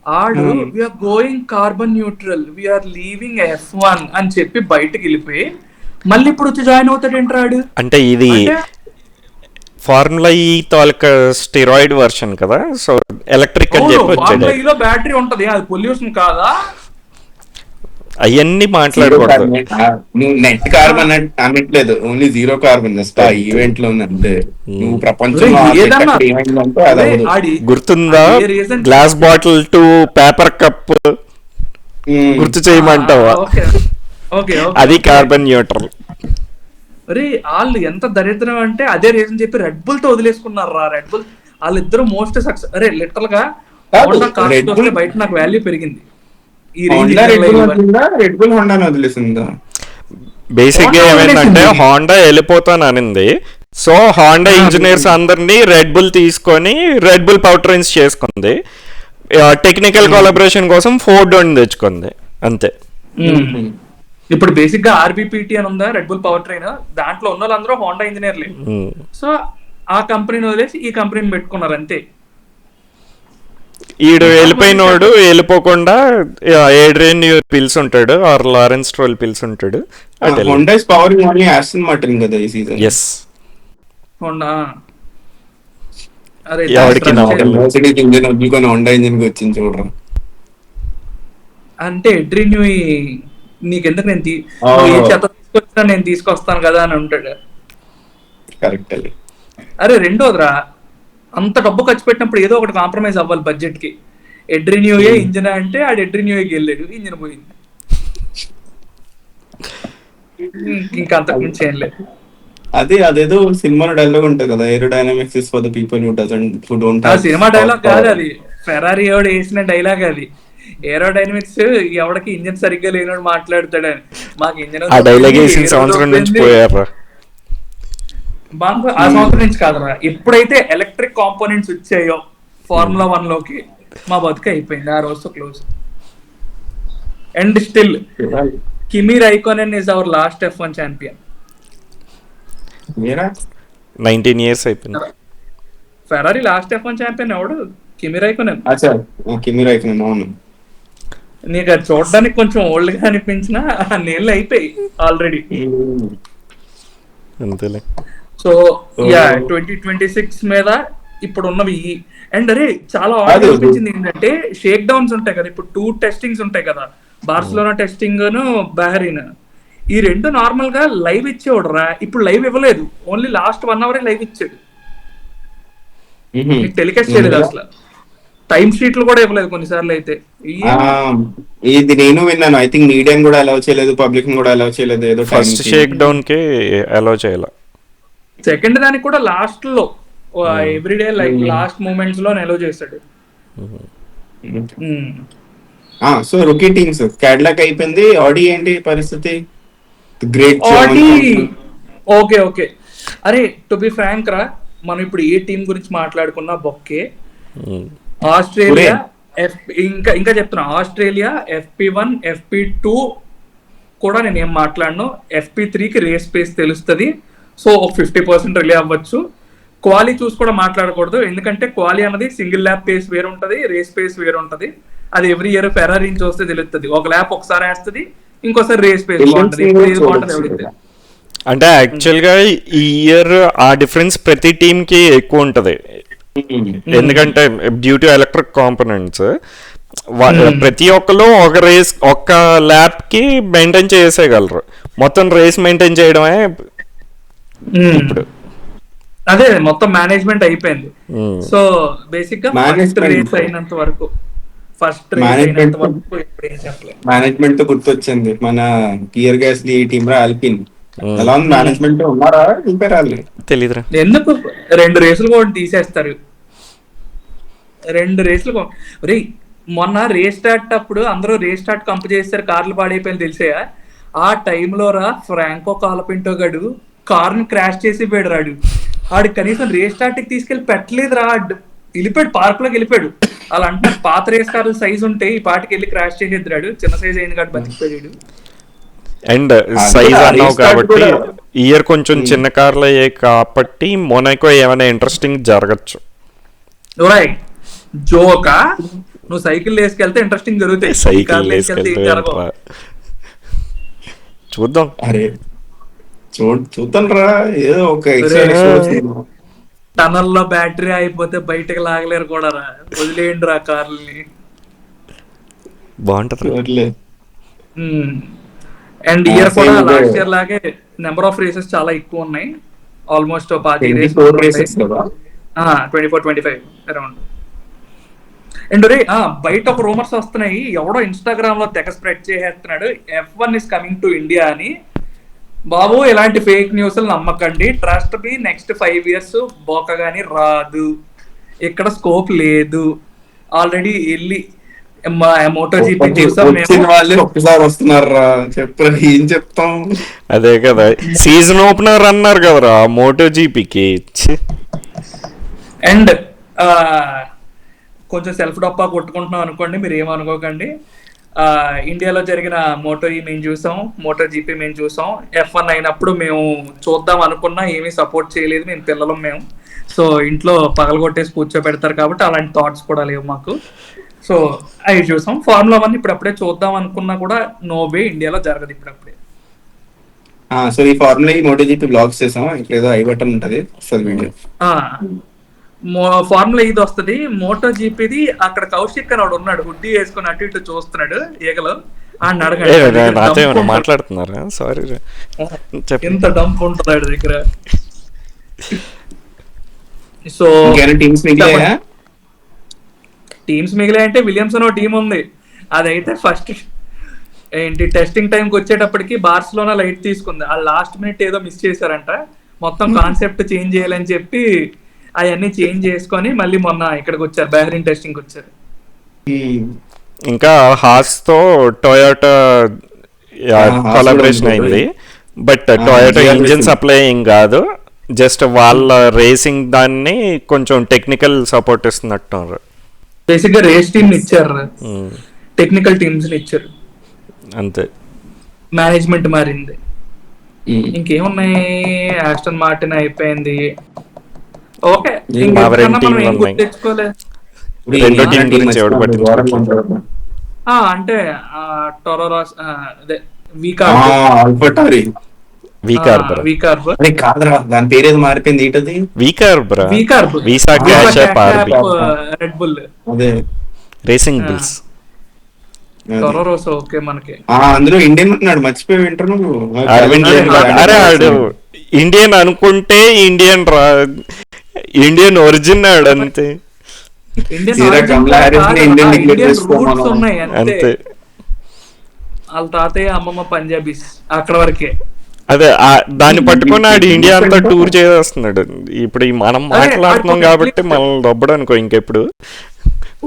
ఆడు we're going carbon neutral, we're leaving F1 అని చెప్పి బయటకు వెళ్ళిపోయి మళ్ళీ ఇప్పుడు వచ్చి జాయిన్ అవుతాడు ఏంట్రాడు. అంటే ఇది ఫార్ములా ఈ తాలూకా స్టెరాయిడ్ వర్షన్ కదా, సో ఎలక్ట్రిక్ అని చెప్పి వచ్చాడు. ఈలో బ్యాటరీ ఉంటది, అది పొల్యూషన్ కాదా? అవన్నీ మాట్లాడకూడదు. నువ్వు నెట్ కార్బన్ అనట్లేదు, ఓన్లీ జీరో కార్బన్ జస్ట్ ఆ ఈవెంట్ లో అంటే నువ్వు ప్రపంచంలో గుర్తుందా, glass bottle to paper cup గుర్తు చేయమంటావా? అది కార్బన్ న్యూట్రల్. అరే వాళ్ళు ఎంత దరిద్రం అంటే అదే రీజన్ చెప్పి రెడ్ బుల్ తో వదిలేసుకున్నారు రా. రెడ్ బుల్ వాళ్ళిద్దరు మోస్ట్ సక్సెస్. అరే లిటరల్ గా బయట నాకు వాల్యూ పెరిగింది. బేసిక్ గా ఏమైందంటే హోండా వెళ్ళిపోతాను అనింది, సో హోండా ఇంజనీర్స్ అందరినీ రెడ్ బుల్ తీసుకొని రెడ్ బుల్ పవర్ ట్రైన్స్ చేసుకుంది. టెక్నికల్ కొలాబరేషన్ కోసం ఫోర్డ్ తెచ్చుకుంది అంతే. ఇప్పుడు బేసిక్ గా ఆర్బిపిటి అని ఉందా రెడ్ బుల్ పవర్ ట్రైన్, దాంట్లో ఉన్న వాళ్ళందరూ హోండా ఇంజనీర్లే. సో ఆ కంపెనీని వదిలేసి ఈ కంపెనీని పెట్టుకున్నారు అంతే. ఈడు వెళ్ళిపోయినోడు వెళ్ళిపోకుండా ఏడ్రియన్ న్యూర్ పిల్స్ ఉంటాడు, ఆర్ లారెన్స్ స్ట్రోల్ పిల్స్ ఉంటాడు. ఎస్ హోండా అంటే ఎడ్రిన్యూ నీకెందుకు నేను తీసుకొచ్చినా నేను తీసుకొస్తాను కదా అని ఉంటాడు. అరే రెండోదిరా, అంత డబ్బు ఖర్చు పెట్టినప్పుడు ఏదో ఒకటి కాంప్రమైజ్ అవ్వాలి బడ్జెట్ కి. ఎడ్రిన్యూయే ఇంజిన్ అంటే ఆడు ఎడ్రిన్యూకి వెళ్ళాడు, ఇంజిన్ పోయింది, ఇంకా అంతకు మించి ఏం లేదు. అదేదో సినిమాలో డైలాగ్ ఉంటుంది కదా, aerodynamics is for the people who don't have. Cinema dialogue కాదు అది, ఫెరారీ ఎవడు వేసిన డైలాగ్ అది. ఏరోడైనమిక్స్ ఎవడికి ఇంజిన్ సరిగ్గా లేనోడు మాట్లాడతాడని. మాకు ఇంజిన్ ఆ సంవత్సరం నుంచి కాదురా, ఎప్పుడైతే ఎలక్ట్రిక్ కాంపోనెంట్స్ వచ్చాయో ఫార్ములా 1 లోకి మా బతుకు అయిపోయింది ఆ రోజుతో close. And still km Räikkönen is our last F1 champion. 19 years అయిపోయింది. ఫెరారీ లాస్ట్ F1 ఛాంపియన్ ఎవడు? కిమీ రైకోనెన్. నీకు అది చూడడానికి కొంచెం ఓల్డ్ గా అనిపించినా నీళ్ళు అయిపోయి ఆల్రెడీ. అంతేలే. సో యా 2026 మీద ఇప్పుడు ఉన్నవి అండ్ అరే చాలా అది ఆర్డర్ అనిపించింది ఏంటంటే షేక్ డౌన్స్ ఉంటాయి కదా, ఇప్పుడు 2 టెస్టింగ్స్ ఉంటాయి కదా, బార్సిలోనా టెస్టింగ్ బహరీన్. ఈ రెండు నార్మల్ గా లైవ్ ఇచ్చేవాడు రా, ఇప్పుడు లైవ్ ఇవ్వలేదు, ఓన్లీ లాస్ట్ 1 అవర్ లైవ్ ఇచ్చాడు, టెలికాస్ట్ చేయలేదు అసలు, టైం షీట్లు కూడా ఇవ్వలేదు కొన్నిసార్లు అయితే. ఇది నేను విన్నాను. ఐ థింక్ మీడియం కూడా అలౌ చేయలేదు, పబ్లిక్ కూడా అలౌ చేయలేదు. ఏదో ఫస్ట్ షేక్ డౌన్ కి అలౌ చేయాల, సెకండ్ దానికి కూడా లాస్ట్ లో ఎవ్రీడే లైక్ లాస్ట్ మూమెంట్స్ లో అలౌ చేస్తాడు. సో రుకీ టీమ్స్ క్యాడ్లాక్ అయిపోయింది. ఆడి ఏంటి పరిస్థితి? గ్రేట్ ఆడి ఓకే ఓకే. అరే టు బి ఫ్రాంక్ రా, మనం ఇప్పుడు ఏ టీం గురించి మాట్లాడుకున్నా బొక్కే. ఆస్ట్రేలియా ఇంకా చెప్తున్నా, ఆస్ట్రేలియా FP1 FP2 కూడా నేను ఏం మాట్లాడను. FP3కి రేస్ స్పేస్ తెలుస్తుంది, సో ఒక 50% రిలే అవ్వచ్చు. క్వాలి చూసి కూడా మాట్లాడకూడదు, ఎందుకంటే క్వాలి అన్నది సింగిల్ ల్యాప్ పేస్ వేరు ఉంటుంది, రేస్ పేస్ వేరు ఉంటుంది. అది ఎవ్రీ ఇయర్ ఫెరారీ నుంచి వస్తే తెలుస్తుంది. ఒక ల్యాప్ ఒకసారి వేస్తుంది, ఇంకోసారి రేస్ పేస్ బాగుంటుంది. అంటే యాక్చువల్ గా ఈ ఇయర్ ఆ డిఫరెన్స్ ప్రతి టీమ్ కి ఎక్కువ ఉంటది, ఎందుకంటే డ్యూ టు ఎలక్ట్రిక్ కాంపోనెంట్స్ ప్రతి ఒక్కరు ఒక ల్యాబ్ కి మెయింటైన్ చేసేయగలరు. మొత్తం రేస్ మెయింటైన్ చేయడమే ఇప్పుడు. అదే మొత్తం మేనేజ్మెంట్ అయిపోయింది. సో బేసిక్ గా ఫస్ట్ రేస్ అయినంత వరకు మేనేజ్మెంట్ తో గుర్తొచ్చింది మన గియర్ గ్యాస్ టీమ్ రా ఆల్పిన్. ఎలా ఉంది మేనేజ్మెంట్? ఉన్నారా ఇంపేరాలి తెలీదురా ఎందుకు 2 రేసులు కూడా తీసేస్తారు. 2 రేసులు మొన్న రేస్ స్టార్ట్ అప్పుడు అందరూ రేస్ స్టార్ట్ కంప్ చేస్తారు, కార్లు పాడైపోయింది తెలిసాయా? ఆ టైంలో రా ఫ్రాంకో కాలపింటో గడు కార్ని క్రాష్ చేసి పోయాడు రాడు. ఆడు కనీసం రేస్ స్టార్ట్ కి తీసుకెళ్లి పెట్టలేదు రా, వెళ్ళిపోయాడు, పార్క్ లోకి వెళ్ళిపోయాడు. అలా అంటే పాత రేస్ కార్లు సైజ్ ఉంటే ఈ పాటికి వెళ్ళి క్రాష్ చేసేది రాడు, చిన్న సైజ్ అయింది కాబట్టి బతికిపోయాడు. అండ్ సైజ్ అన్నావు కాబట్టి ఇయర్ కొంచెం చిన్న కార్లు అయ్యాయి కాబట్టి మొనాకో ఏమైనా ఇంట్రెస్టింగ్ జరగచ్చు. జోకా నువ్వు సైకిల్ వేసుకెళ్తే ఇంట్రెస్టింగ్ జరుగుతాయి, సైకిల్ వేసుకెళ్తే చూద్దాం. అరే చూద్దాం రా, ఏదో ఒక టనల్ లో బ్యాటరీ అయిపోతే బయటకు లాగలేరు కూడా రా, వదిలేయండి రా కార్లని. బాగుంటది. అండ్ ఇయర్ కూడా లాస్ట్ ఇయర్ లాగే నెంబర్ ఆఫ్ రేసెస్ చాలా ఎక్కువ ఉన్నాయి, ఆల్మోస్ట్ 24 రేసెస్ 24-25 అరౌండ్. అండ్ రే బయట ఒక రూమర్స్ వస్తున్నాయి, ఎవడో ఇన్స్టాగ్రామ్ లో తెగ స్ప్రెడ్ చేసేస్తున్నాడు, F1 is coming to India అని. బాబు ఇలాంటి ఫేక్ న్యూస్లు నమ్మకండి, ట్రస్ట్ బి నెక్స్ట్ 5 years బోకగాని రాదు, ఇక్కడ స్కోప్ లేదు. ఆల్రెడీ వెళ్ళి మోటోజీపీ చూసాం మేము, ఒక్కసారి వస్తున్నారు చెప్పరా, ఏం చెప్తాం. అదే కదా సీజన్ ఓపెనర్ అన్నారు కదరా మోటోజీపీకి. అండ్ కొంచెం సెల్ఫ్ డప్పా కొట్టుకుంటున్నాం అనుకోండి, మీరు ఏమనుకోకండి. ఇండియాలో జరిగిన మోటో మేము చూసాం, మోటో జీపీ మేము చూసాం. F1 అయినప్పుడు మేము చూద్దాం అనుకున్నా ఏమీ సపోర్ట్ చేయలేదు, మేము పిల్లలం మేము. సో ఇంట్లో పగలగొట్టేసి కూర్చోబెడతారు కాబట్టి అలాంటి థాట్స్ కూడా లేవు మాకు. సో అవి చూసాం. ఫార్ములా 1 ఇప్పుడప్పుడే చూద్దాం అనుకున్నా కూడా నో వే, ఇండియాలో జరగదు ఇప్పుడప్పుడే. సో ఈ ఫార్ములా ఈ మోటో జీపీ బ్లాగ్స్ చేసాం, ఇక్కడ ఏదో ఐ బటన్ ఉంటది వీడియో. ఫార్ములా ఇది వస్తుంది, మోటో జీపీది అక్కడ కౌశిక్ అని ఉన్నాడు, హుడ్డీ వేసుకుని అటు ఇటు చూస్తున్నాడు ఈగలో. మాట్లాడుతున్నారా? సారీ, ఎంత డంప్ ఉంటుంది ఆడి దగ్గర. సో టీమ్స్ మిగిలే అంటే విలియమ్సన్ ఓ టీం ఉంది, అదైతే ఫస్ట్ ఏంటి టెస్టింగ్ టైంకి వచ్చేటప్పటికి బార్సిలోనా లైట్ తీసుకుంది. ఆ లాస్ట్ మినిట్ ఏదో మిస్ చేశారంట, మొత్తం కాన్సెప్ట్ చేంజ్ చేయాలని చెప్పి అవన్నీ చేంజ్ చేసుకొని మళ్ళీ మొన్న ఇక్కడికి వచ్చారు, బహ్రెయిన్ టెస్టింగ్ వచ్చారు. ఇంకా హాస్ తో టొయోటా కొలాబరేషన్ అయింది, బట్ టొయోటా ఇంజిన్ సప్లై ఏం కాదు, జస్ట్ వాళ్ళ రేసింగ్ దాన్ని కొంచెం టెక్నికల్ సపోర్ట్ ఇస్తున్నట్టు. బేసిక్ గా రేస్ టీమ్ ఇచ్చారు, టెక్నికల్ టీమ్స్ ఇచ్చారు అంతే. మేనేజ్మెంట్ మారింది. ఇంకేమున్నాయి, ఆస్టన్ మార్టిన్ అయిపోయింది. ఓకే అంటే టొరోరాస్ అదే వీకార్ బ్రా, వీకార్బ్. అరే కాదురా, దాని పేరు ఏదో మారిపోయింది, ఏంటది? VCARB, VCARB Visa Cash App RB, Red Bull, అదే racing bulls. Toro Rosso. Okay మనకి అందులో ఇండియన్ ఉన్నాడు, మర్చిపోయి వింటారు నువ్వు. అరవింద్ అరే ఆడు ఇండియన్ అనుకుంటే ఇండియన్ రా, ఇండియన్ ఒరిజిన్ ఆడు అంతే. సీరా కమలా హారిస్ ని ఇండియన్ డిక్లేర్ చేసుకోమను. రూట్స్ ఉన్నాయి అంతే. అంతే. వాళ్ళ తాతయ్య అమ్మమ్మ పంజాబీస్ అక్కడ వరకే. అదే దాన్ని పట్టుకొని ఆడు ఇండియా అంతా టూర్ చేసేస్తున్నాడు. ఇప్పుడు మనం మాట్లాడుతున్నాం కాబట్టి మనల్ని దొబ్బడు అనుకో ఇంకెప్పుడు.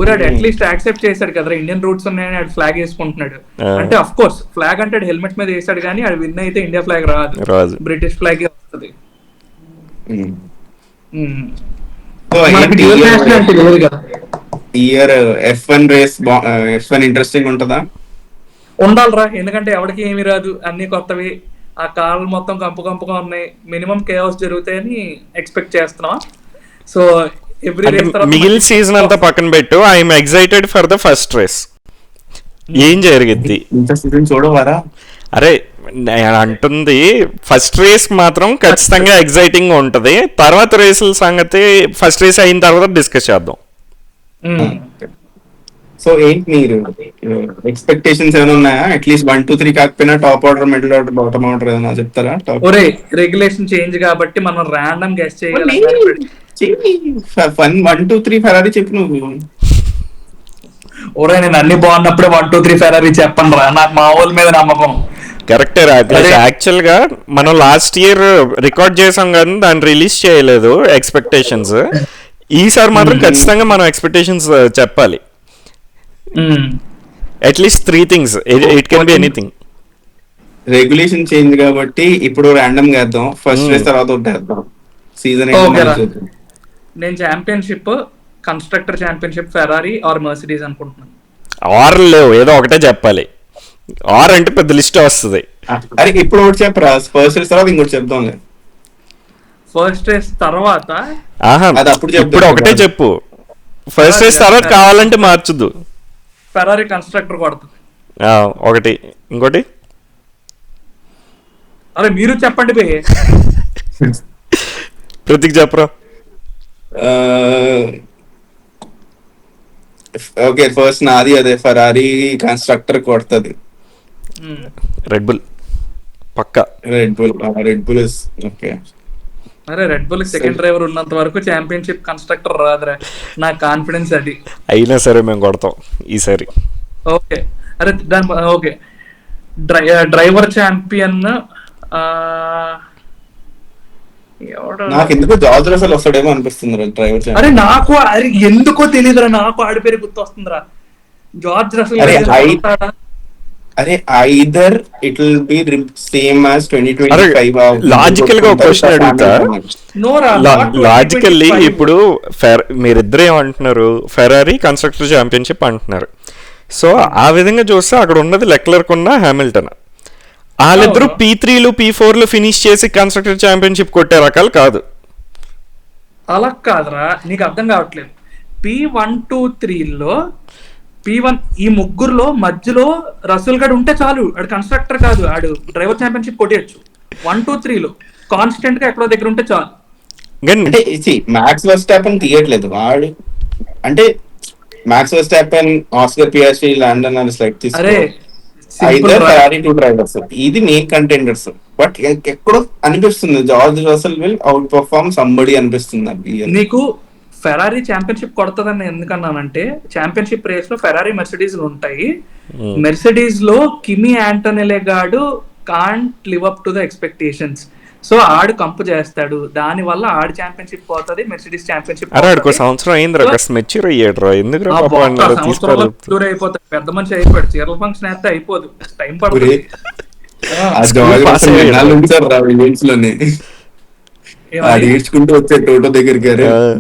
ఊరాడు అట్లీస్ట్ యాక్సెప్ట్ చేశాడు కదా ఇండియన్ రూట్స్ ఉన్నాయని, ఆడు ఫ్లాగ్ వేసుకుంటున్నాడు. అంటే అఫ్ కోర్స్ ఫ్లాగ్ అంటే హెల్మెట్ మీద వేసాడు కానీ ఆడు విన్ అయితే ఇండియా ఫ్లాగ్ రాదు, బ్రిటిష్ ఫ్లాగ్ వస్తుంది. Year F1 race F1 interesting ఉంటుందా? ఉండాలరా, ఎందుకంటే ఎవరికి ఏమి రాదు, అన్ని కొత్తవి. ఆ కార్లు మొత్తం కంపుగా ఉన్నాయి. మినిమం కేవస్ జరుగుతాయని ఎక్స్పెక్ట్ చేస్తున్నాం. సో ఎవ్రీ రేస్ మిగిలిన సీజన్ అంతా పక్కన పెట్టు, I'm excited for the first race. ఏం జరిగిద్ది చూడవారా? అరే నేను అంటుంది ఫస్ట్ రేస్ మాత్రం ఖచ్చితంగా ఎక్సైటింగ్ ఉంటది. తర్వాత రేసుల సంగతి ఫస్ట్ రేస్ అయిన తర్వాత డిస్కస్ చేద్దాం. సో ఏంటి మీరు ఎక్స్పెక్టేషన్స్ ఏమైనా ఉన్నాయా? అట్లీస్ట్ 1, 2, 3 కాకపోయినా top order, middle order, bottom order ఏమైనా చెప్తారా? ఒరే రెగ్యులేషన్ చేంజ్ కాబట్టి మనం ర్యాండమ్ గెస్ చేయగలం. 1, 2, 3 ఫెరారీ చెప్పు నువ్వు. ఒరే నేను అన్ని బాగున్నప్పుడే 1, 2, 3 ఫెరారీ చెప్పను రా, నాకు మా ఊళ్ళ మీద నమ్మకం. కరెక్టే రాకేష్. యాక్చువల్ గా మనం లాస్ట్ ఇయర్ రికార్డ్ చేసాం కానీ దాన్ని రిలీజ్ చేయలేదు ఎక్స్పెక్టేషన్స్. ఈసారి మాత్రం ఖచ్చితంగా మనం ఎక్స్పెక్టేషన్స్ చెప్పాలి. At least 3 things. It can be anything. Regulation change కాబట్టి ఇప్పుడు ర్యాండమ్ గా వేద్దాం, ఫస్ట్ రేస్ తర్వాత వేద్దాం. సీజన్ నేను championship, constructor championship Ferrari or Mercedes అనుకుంటున్నాను. ఆర్ లేవు, ఏదో ఒకటే చెప్పాలి. ఆర్ అంటే పెద్ద లిస్ట్ వస్తుంది. అరే ఇప్పుడు ఒకటి చెప్పరా, ఫస్ట్ రేస్ తర్వాత ఇంకోటి చెప్దాం. ఫస్ట్ రేస్ తర్వాత అది అప్పుడు చెప్తాం. ఇప్పుడు ఒకటే చెప్పు, ఫస్ట్ రేస్ తర్వాత కావాలంటే మార్చుద్దు. ఫెరారీ కన్స్ట్రక్టర్ కొడుతుంది ఒకటి, ఇంకోటి అరే మీరు చెప్పండి బే. ప్రతిక్ చెప్పరా. ఓకే ఫస్ట్ నాది అదే, ఫెరారీ కన్స్ట్రక్టర్ కొడుతుంది. రెడ్ బుల్ పక్కా. Red Bull is okay. అరే రెడ్ బుల్ సెకండ్ డ్రైవర్ ఉన్నంత వరకు ఛాంపియన్షిప్ కన్స్ట్రక్టర్ రాదురా, నా కాన్ఫిడెన్స్ అది. అయినా సరే మేము కొడతాం ఈసారి. ఓకే అరే దాని ఓకే డ్రైవర్ ఛాంపియన్ నాకు ఎందుకు జార్జ్ రసెల్ వస్తాడేమో అనిపిస్తుంది డ్రైవర్. అరే నాకు అరే ఎందుకో తెలియదురా, నాకు ఆడి పేరు గుర్తు వస్తుందిరా, జార్జ్ రసెల్. అరే either it will be same as 2025. Logical గా ఒక క్వశ్చన్ అడుగుతా. లాజికల్లీ ఇప్పుడు మీరిద్దరు ఏమంటున్నారు, ఫెరారీ కన్స్ట్రక్టర్ ఛాంపియన్షిప్ అంటున్నారు. సో ఆ విధంగా చూస్తే అక్కడ ఉన్నది లెక్లర్క్ ఉన్న హ్యామిల్టన్. వాళ్ళిద్దరు P3లు P4లు ఫినిష్ చేసి కన్స్ట్రక్టర్ ఛాంపియన్షిప్ కొట్టే రకాలు కాదు. అలా కాదురా, నీకు అర్థం కావట్లేదు. P1, 2, 3లో P1 ఈ ముగ్గురులో మధ్యలో రసూల్ గడ్ ఉంటే చాలు, ఆడు కన్స్ట్రక్టర్ కాదు, ఆడు డ్రైవర్ ఛాంపియన్షిప్ కొట్టేయచ్చు. 1, 2, 3లో కాన్స్టెంట్ గా ఎక్కడో దగ్గర ఉంటే చాలు. అంటే మ్యాక్స్ వెర్స్టాపెన్ తీయట్లేదు వాడు, అంటే మ్యాక్స్ వెర్స్టాపెన్, ఆస్కర్ పియాస్ట్రీ, ల్యాండన్ అని సెలెక్ట్ అరే ఫెరారీ 2 డ్రైవర్స్, ఇది మెయిన్ కంటెండర్స్. బట్ ఎక్కడో అనిపిస్తుంది George Russell will out perform somebody అనిపిస్తుంది. నీకు ఫెరారీ ఛాంపియన్షిప్ కొడతదని ఎందుకన్నానంటే, ఛాంపియన్షిప్ రేస్ లో ఫెరారీ మెర్సిడీస్ ఉంటాయి. మెర్సిడీస్ లో కిమి యాంటోనెలే గాడు can't live up to the expectations. So ఆడు కంపు చేస్తాడు, దాని వల్ల ఆడు ఛాంపియన్షిప్ పోతుంది, మెర్సిడీస్ ఛాంపియన్షిప్. సంవత్సరం అయింది మెచ్యూర్ అయ్యాడు. అయిపోతాడు, పెద్ద మనిషి అయిపోయాడు. చీరల ఫంక్షన్ అయితే అయిపోదు, టైం పడుతుంది. ఏడ్చుకుంటూ వచ్చాడు టోటో దగ్గరికి.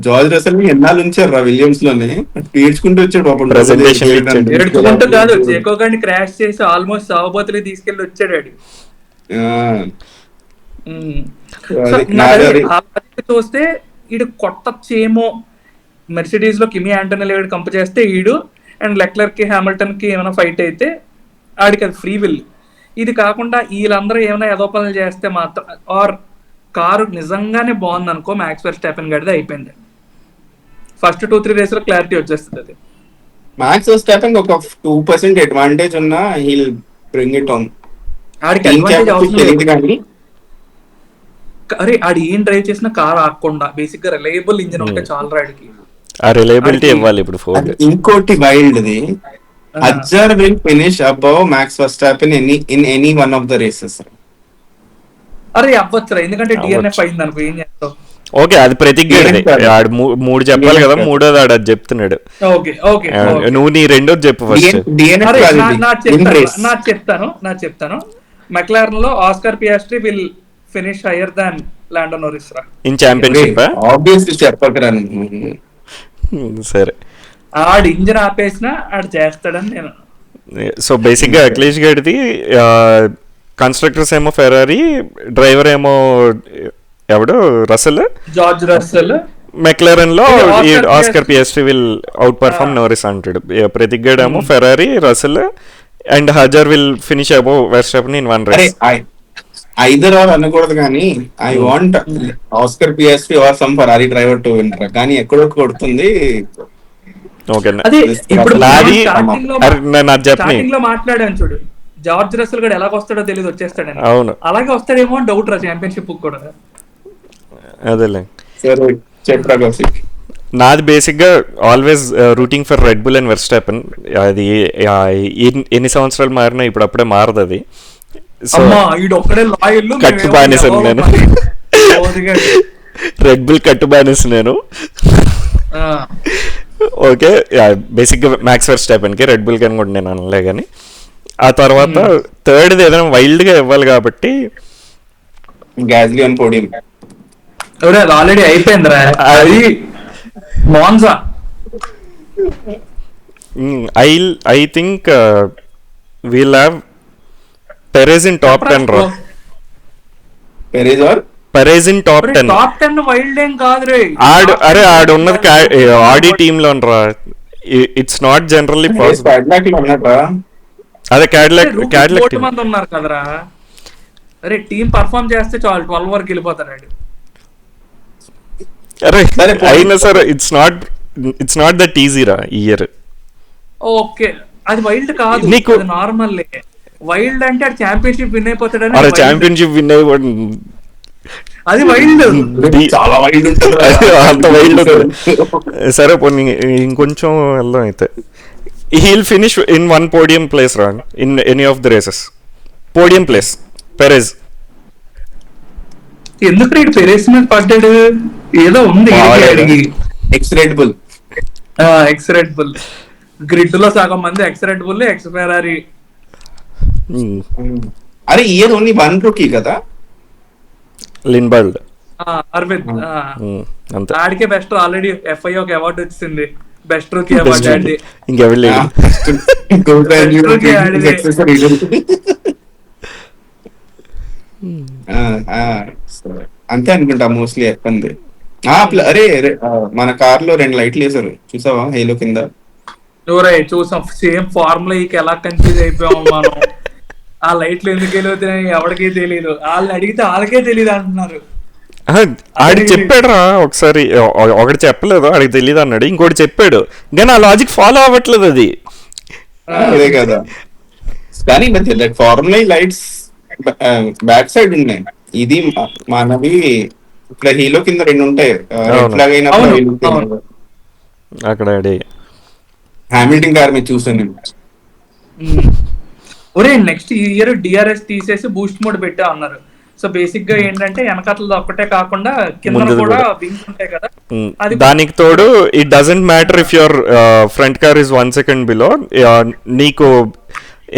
జార్జ్ రసెల్ ని ఎన్నాళ్ళు ఉంచారు రా విలియమ్స్ లోనే, ఏడ్చుకుంటూ వచ్చాడు పాపం. ఏడ్చుకుంటూ కాదు, జేకో గారిని క్రాష్ చేసి ఆల్మోస్ట్ సావబోతులకి తీసుకెళ్లి వచ్చాడు. చూస్తే ఈడు కొట్టచ్చేమో, మెర్సిడీస్ లో కిమి యాంటోనెలే కంప చేస్తే ఈడు అండ్ లెక్లర్క్ కి హామిల్టన్ కి ఏమైనా ఫైట్ అయితే ఆడికి అది ఫ్రీ విల్. ఇది కాకుండా వీళ్ళందరూ ఏమైనా ఏదో పనులు చేస్తే మాత్రం ఆర్ కారు నిజంగానే బాగుంది అనుకో, మ్యాక్స్ వెర్స్టాపెన్ గడిది అయిపోయింది. ఫస్ట్ 2-3 రేస్ లో క్లారిటీ వచ్చేస్తుంది అది. మ్యాక్స్ వెర్స్టాపెన్ ఒక 2% అడ్వాంటేజ్ ఉన్నా హీల్ బ్రింగ్ ఇట్ ఆన్. ఆడికి అడ్వాంటేజ్ అవసరం లేదు. అరే ఆడు ఏం డ్రైవ్ చేసినా కార్ ఆగకుండా బేసిక్ గా రిలయబుల్ ఇంజిన్ ఉంటే చాలు రాడికి. ఆ రిలయబిలిటీ ఇవ్వాలి ఇప్పుడు ఫోర్డ్. ఇంకోటి wild the, Hadjar will finish above Max Verstappen in any one of the races. అరే అవ్వచ్చురా, ఎందుకంటే డిఎన్ఎఫ్ అయింది అనుకో, ఏం చేస్తావు? ఓకే, అది ప్రతిజ్ఞ. ఆడు 3 చెప్పాలి కదా, మూడోది ఆడు అది చెప్తున్నాడు. ఓకే ఓకే నువ్వు నీ రెండోది చెప్పు ఫస్ట్. నాకు చెప్తాను. మెక్లారెన్ లో Oscar Piastri will finish higher than Lando Norris రా ఇన్ ఛాంపియన్షిప్. ఆబ్వియస్లీ చెప్పకరా. సరే, ఆడు ఇంజిన్ ఆపేసినా ఆడు చేస్తాడని నేను. సో బేసిక్ గా అఖిలేష్ గడిది కన్స్ట్రక్టర్స్ ఏమో ఫెరారీ, డ్రైవర్ ఏమో ఎవడు రసెల్, జార్జ్ రసెల్. మెక్లారెన్ లో Oscar Piastri will outperform Norris అంటాడు. ప్రతిజ్ఞేమో Ferrari, Russell and Hadjar will finish above Verstappen in one race. Either or అనకూడదు కానీ I want Oscar Piastri or some Ferrari driver to win. కానీ ఎక్కడో కొడుతుంది. ఇప్పుడు నాది స్టార్టింగ్ లో మాట్లాడాను చూడు, జార్జ్ రసెల్ గడు ఎలాగ వస్తాడో తెలియదు, వచ్చేస్తాడని. అవును, అలాగే వస్తాడేమో అని డౌట్ రా ఛాంపియన్షిప్ కూడా. అదేలే. నాది బేసిక్ గా always rooting for Red bull and Verstappen. అది ఎన్ని సంవత్సరాలు మారినా ఇప్పుడు అప్పుడే మారదు అది. కట్టు బానిసను నేను, రెడ్ బుల్ కట్టు బానిస నేను. ఓకే, బేసిక్ గా మ్యాక్స్ వెర్స్టాపెన్ కి, రెడ్ బుల్ కని కూడా నేను అనలే కానీ. ఆ తర్వాత థర్డ్ ఏదైనా వైల్డ్ గా ఇవ్వాలి కాబట్టి గ్యాస్లీ ఆన్ పోడియం. ఆల్రెడీ అయిపోయిందిరా అది Monza. I think we'll have Perez in top 10 రా. Perez in top 10. Top 10 wild ఏం కాదు రే. ఆడు ఉన్నది ఆడి టీమ్ లో రా. It's not generally possible. అదే క్యాడిలాక్ టీమ్ మంది ఉన్నారు కదరా. అరే టీం పర్ఫార్మ్ చేస్తే చాలు 12 వరకు వెళ్ళిపోతాడు. అరే అయినా సరే ఇట్స్ నాట్ దట్ ఈజీ రా ఈ ఇయర్. ఓకే, అది వైల్డ్ కాదు, నీకు నార్మల్. వైల్డ్ అంటే అది ఛాంపియన్షిప్ విన్ అయిపోతాడని. అరే ఛాంపియన్షిప్ విన్ అయిపోయి అది వైల్డ్, చాలా వైల్డ్ ఉంటుంది. అంత వైల్డ్ ఉంటుంది. సరే పోనీ ఇంకొంచెం వెళ్దాం అయితే. He'll finish in one podium place రా in any of the races. Podium place Perez. ఎందుకు పెరెజ్ మీద పడ్డాడు? ఏదో ఉంది ఎక్స్ రెడ్ బుల్. గ్రిడ్ లో సగం మంది X red bull, X Ferrari. అరే ఇయర్ ఓన్లీ 1 రూకీ కదా, లింబాల్డ్. అరవింద్ అంతే. ఆడికే బెస్ట్ ఆల్రెడీ FIA ఒక అవార్డు వచ్చింది, బెస్ట్ రూకీ అవార్డు. అండి ఇంకెవరు లేదు. అంతే అనుకుంటా మోస్ట్లీ ఎక్కంది. అరే మన కార్ లో 2 లైట్లు వేసారు చూసావా హేలో కింద? చూసాం. సేమ్ ఫార్ములా ఎలా కన్ఫ్యూజ్ అయిపోయాం మనం. ఆ లైట్లు ఎందుకు వెళ్ళవుతున్నాయి ఎవరికీ తెలియదు. వాళ్ళని అడిగితే వాళ్ళకే తెలియదు అంటున్నారు. ఆడికి చెప్పాడు రా ఒకసారి, ఒకటి చెప్పలేదు ఆడికి తెలియదు అన్నాడు, ఇంకోటి చెప్పాడు కానీ ఆ లాజిక్ ఫాలో అవ్వట్లేదు అది. అదే కదా. కానీ ఫార్ములా లైట్స్ బ్యాక్ సైడ్ ఉన్నాయి, ఇది మనవి ఇట్లా హీలో కింద 2 ఉంటాయి. అక్కడ హామిల్టన్ కార్ మీద చూసాను. ఒరే నెక్స్ట్ ఇయర్ DRS తీసేసి బూస్ట్ మోడ్ పెట్టా అన్నారు. సో బేసిక్ గా ఏంటంటే వెనకట్లది ఒక్కటే కాకుండా కింద కూడా వింగ్స్ ఉంటాయి కదా. దానికి తోడు it doesn't matter if your front car is 1 second below. నీకు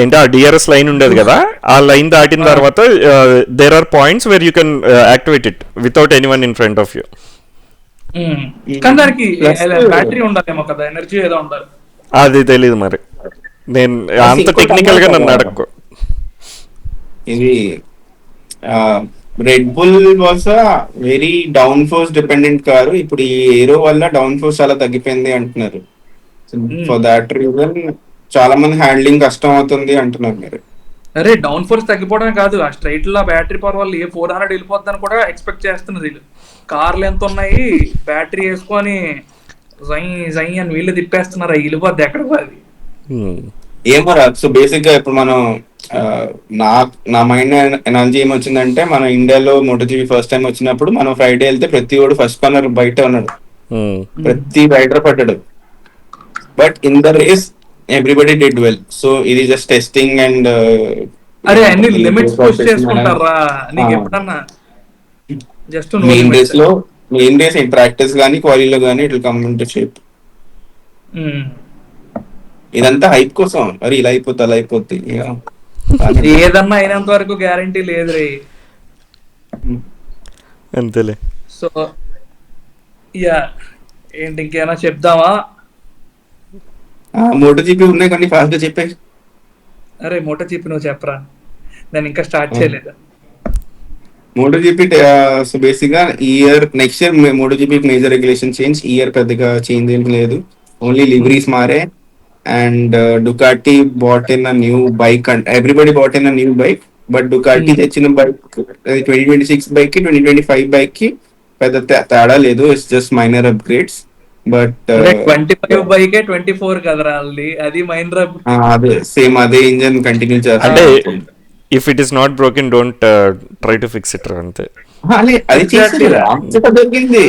ఏంటి ఆ DRS లైన్ ఉండేది కదా, ఆ లైన్ దాటిన తర్వాత there are points where you can activate it without anyone in front of you. కానీ దానికి బ్యాటరీ ఉండాలేమో కదా, ఎనర్జీ ఏదో ఉండాలి. అది తెలీదు మరి, నేను అంత టెక్నికల్ గా నన్ను అడక్కు. ఇది red bull was very down force dependent car. ఇప్పుడు ఈ ఏరో వల్ల డౌన్ ఫోర్స్ చాలా తగ్గిపోయింది అంటున్నారు. ఫర్ దాట్ రీజన్ చాలా మంది హ్యాండ్లింగ్ కష్టం అవుతుంది అంటున్నారు మీరు. అరే డౌన్ ఫోర్స్ తగ్గిపోవడమే కాదు, ఆ స్ట్రైట్ లో బ్యాటరీ పవర్ వల్ల ఏ 400 వెళ్ళిపోద్దని కూడా ఎక్స్పెక్ట్ చేస్తున్నది వీళ్ళు. కార్లు ఎంత ఉన్నాయి, బ్యాటరీ వేసుకొని జై జై అని వీళ్ళు తిప్పేస్తున్నారు, అవి వెళ్ళిపోద్ది ఎక్కడికి అది. ఏమో రా. సో బేసిక్ గా ఇప్పుడు మనం ఆ, నా నా మైండ్ ఎనాలజీ ఏమొచ్చిందంటే, మన ఇండియాలో మోటోజీపీ ఫస్ట్ టైం వచ్చినప్పుడు మనం ఫ్రైడే వెళ్తే ప్రతి ఓడు ఫస్ట్ కార్నర్ బయట ఉన్నాడు, ప్రతి రైడర్ పడ్డాడు. But in the race everybody did well. So ఇది జస్ట్ టెస్టింగ్ అండ్ అరే అన్ని లిమిట్స్ పుష్ చేసుకుంటారా నీకు ఎప్పుడన్నా? జస్ట్ మెయిన్ రేస్ ప్రాక్టీస్ కానీ క్వాలీలో కానీ it will come in to shape. ఇదంతా హైప్ కోసం, మరి ఇలా అయిపోతే అలా అయిపోద్ది. ఏదన్నా అయినంత వరకు గ్యారంటీ లేదు రే. అంతేలే. సో యా, ఏంటి ఇంకేమైనా చెప్దామా? మోటోజీపీ ఉన్నాయి కానీ ఫాస్ట్ గా చెప్పే. అరే మోటోజీపీ నువ్వు చెప్పరా, నేను ఇంకా స్టార్ట్ చేయలేదు. మోటోజీపీ సో బేసిక్ గా ఈ year next year MotoGP major regulation change. ఈ ఇయర్ పెద్దగా చేంజ్ ఏం లేదు, ఓన్లీ లివరీస్ మారే. And Ducati bought in a new bike, and everybody bought in a new bike. But Ducati తెచ్చిన bike 2026 bike కి 2025 bike కి పెద్ద తేడా లేదు, it's just minor upgrades. But 25 బైకే 24 కదరా ఆల్రెడీ, అది మైనర్. అదే సేమ్ అదే ఇంజన్ కంటిన్యూ అంటే చేస్తారు. If it is not broken don't try to fix it అంతే. అది దొరికింది.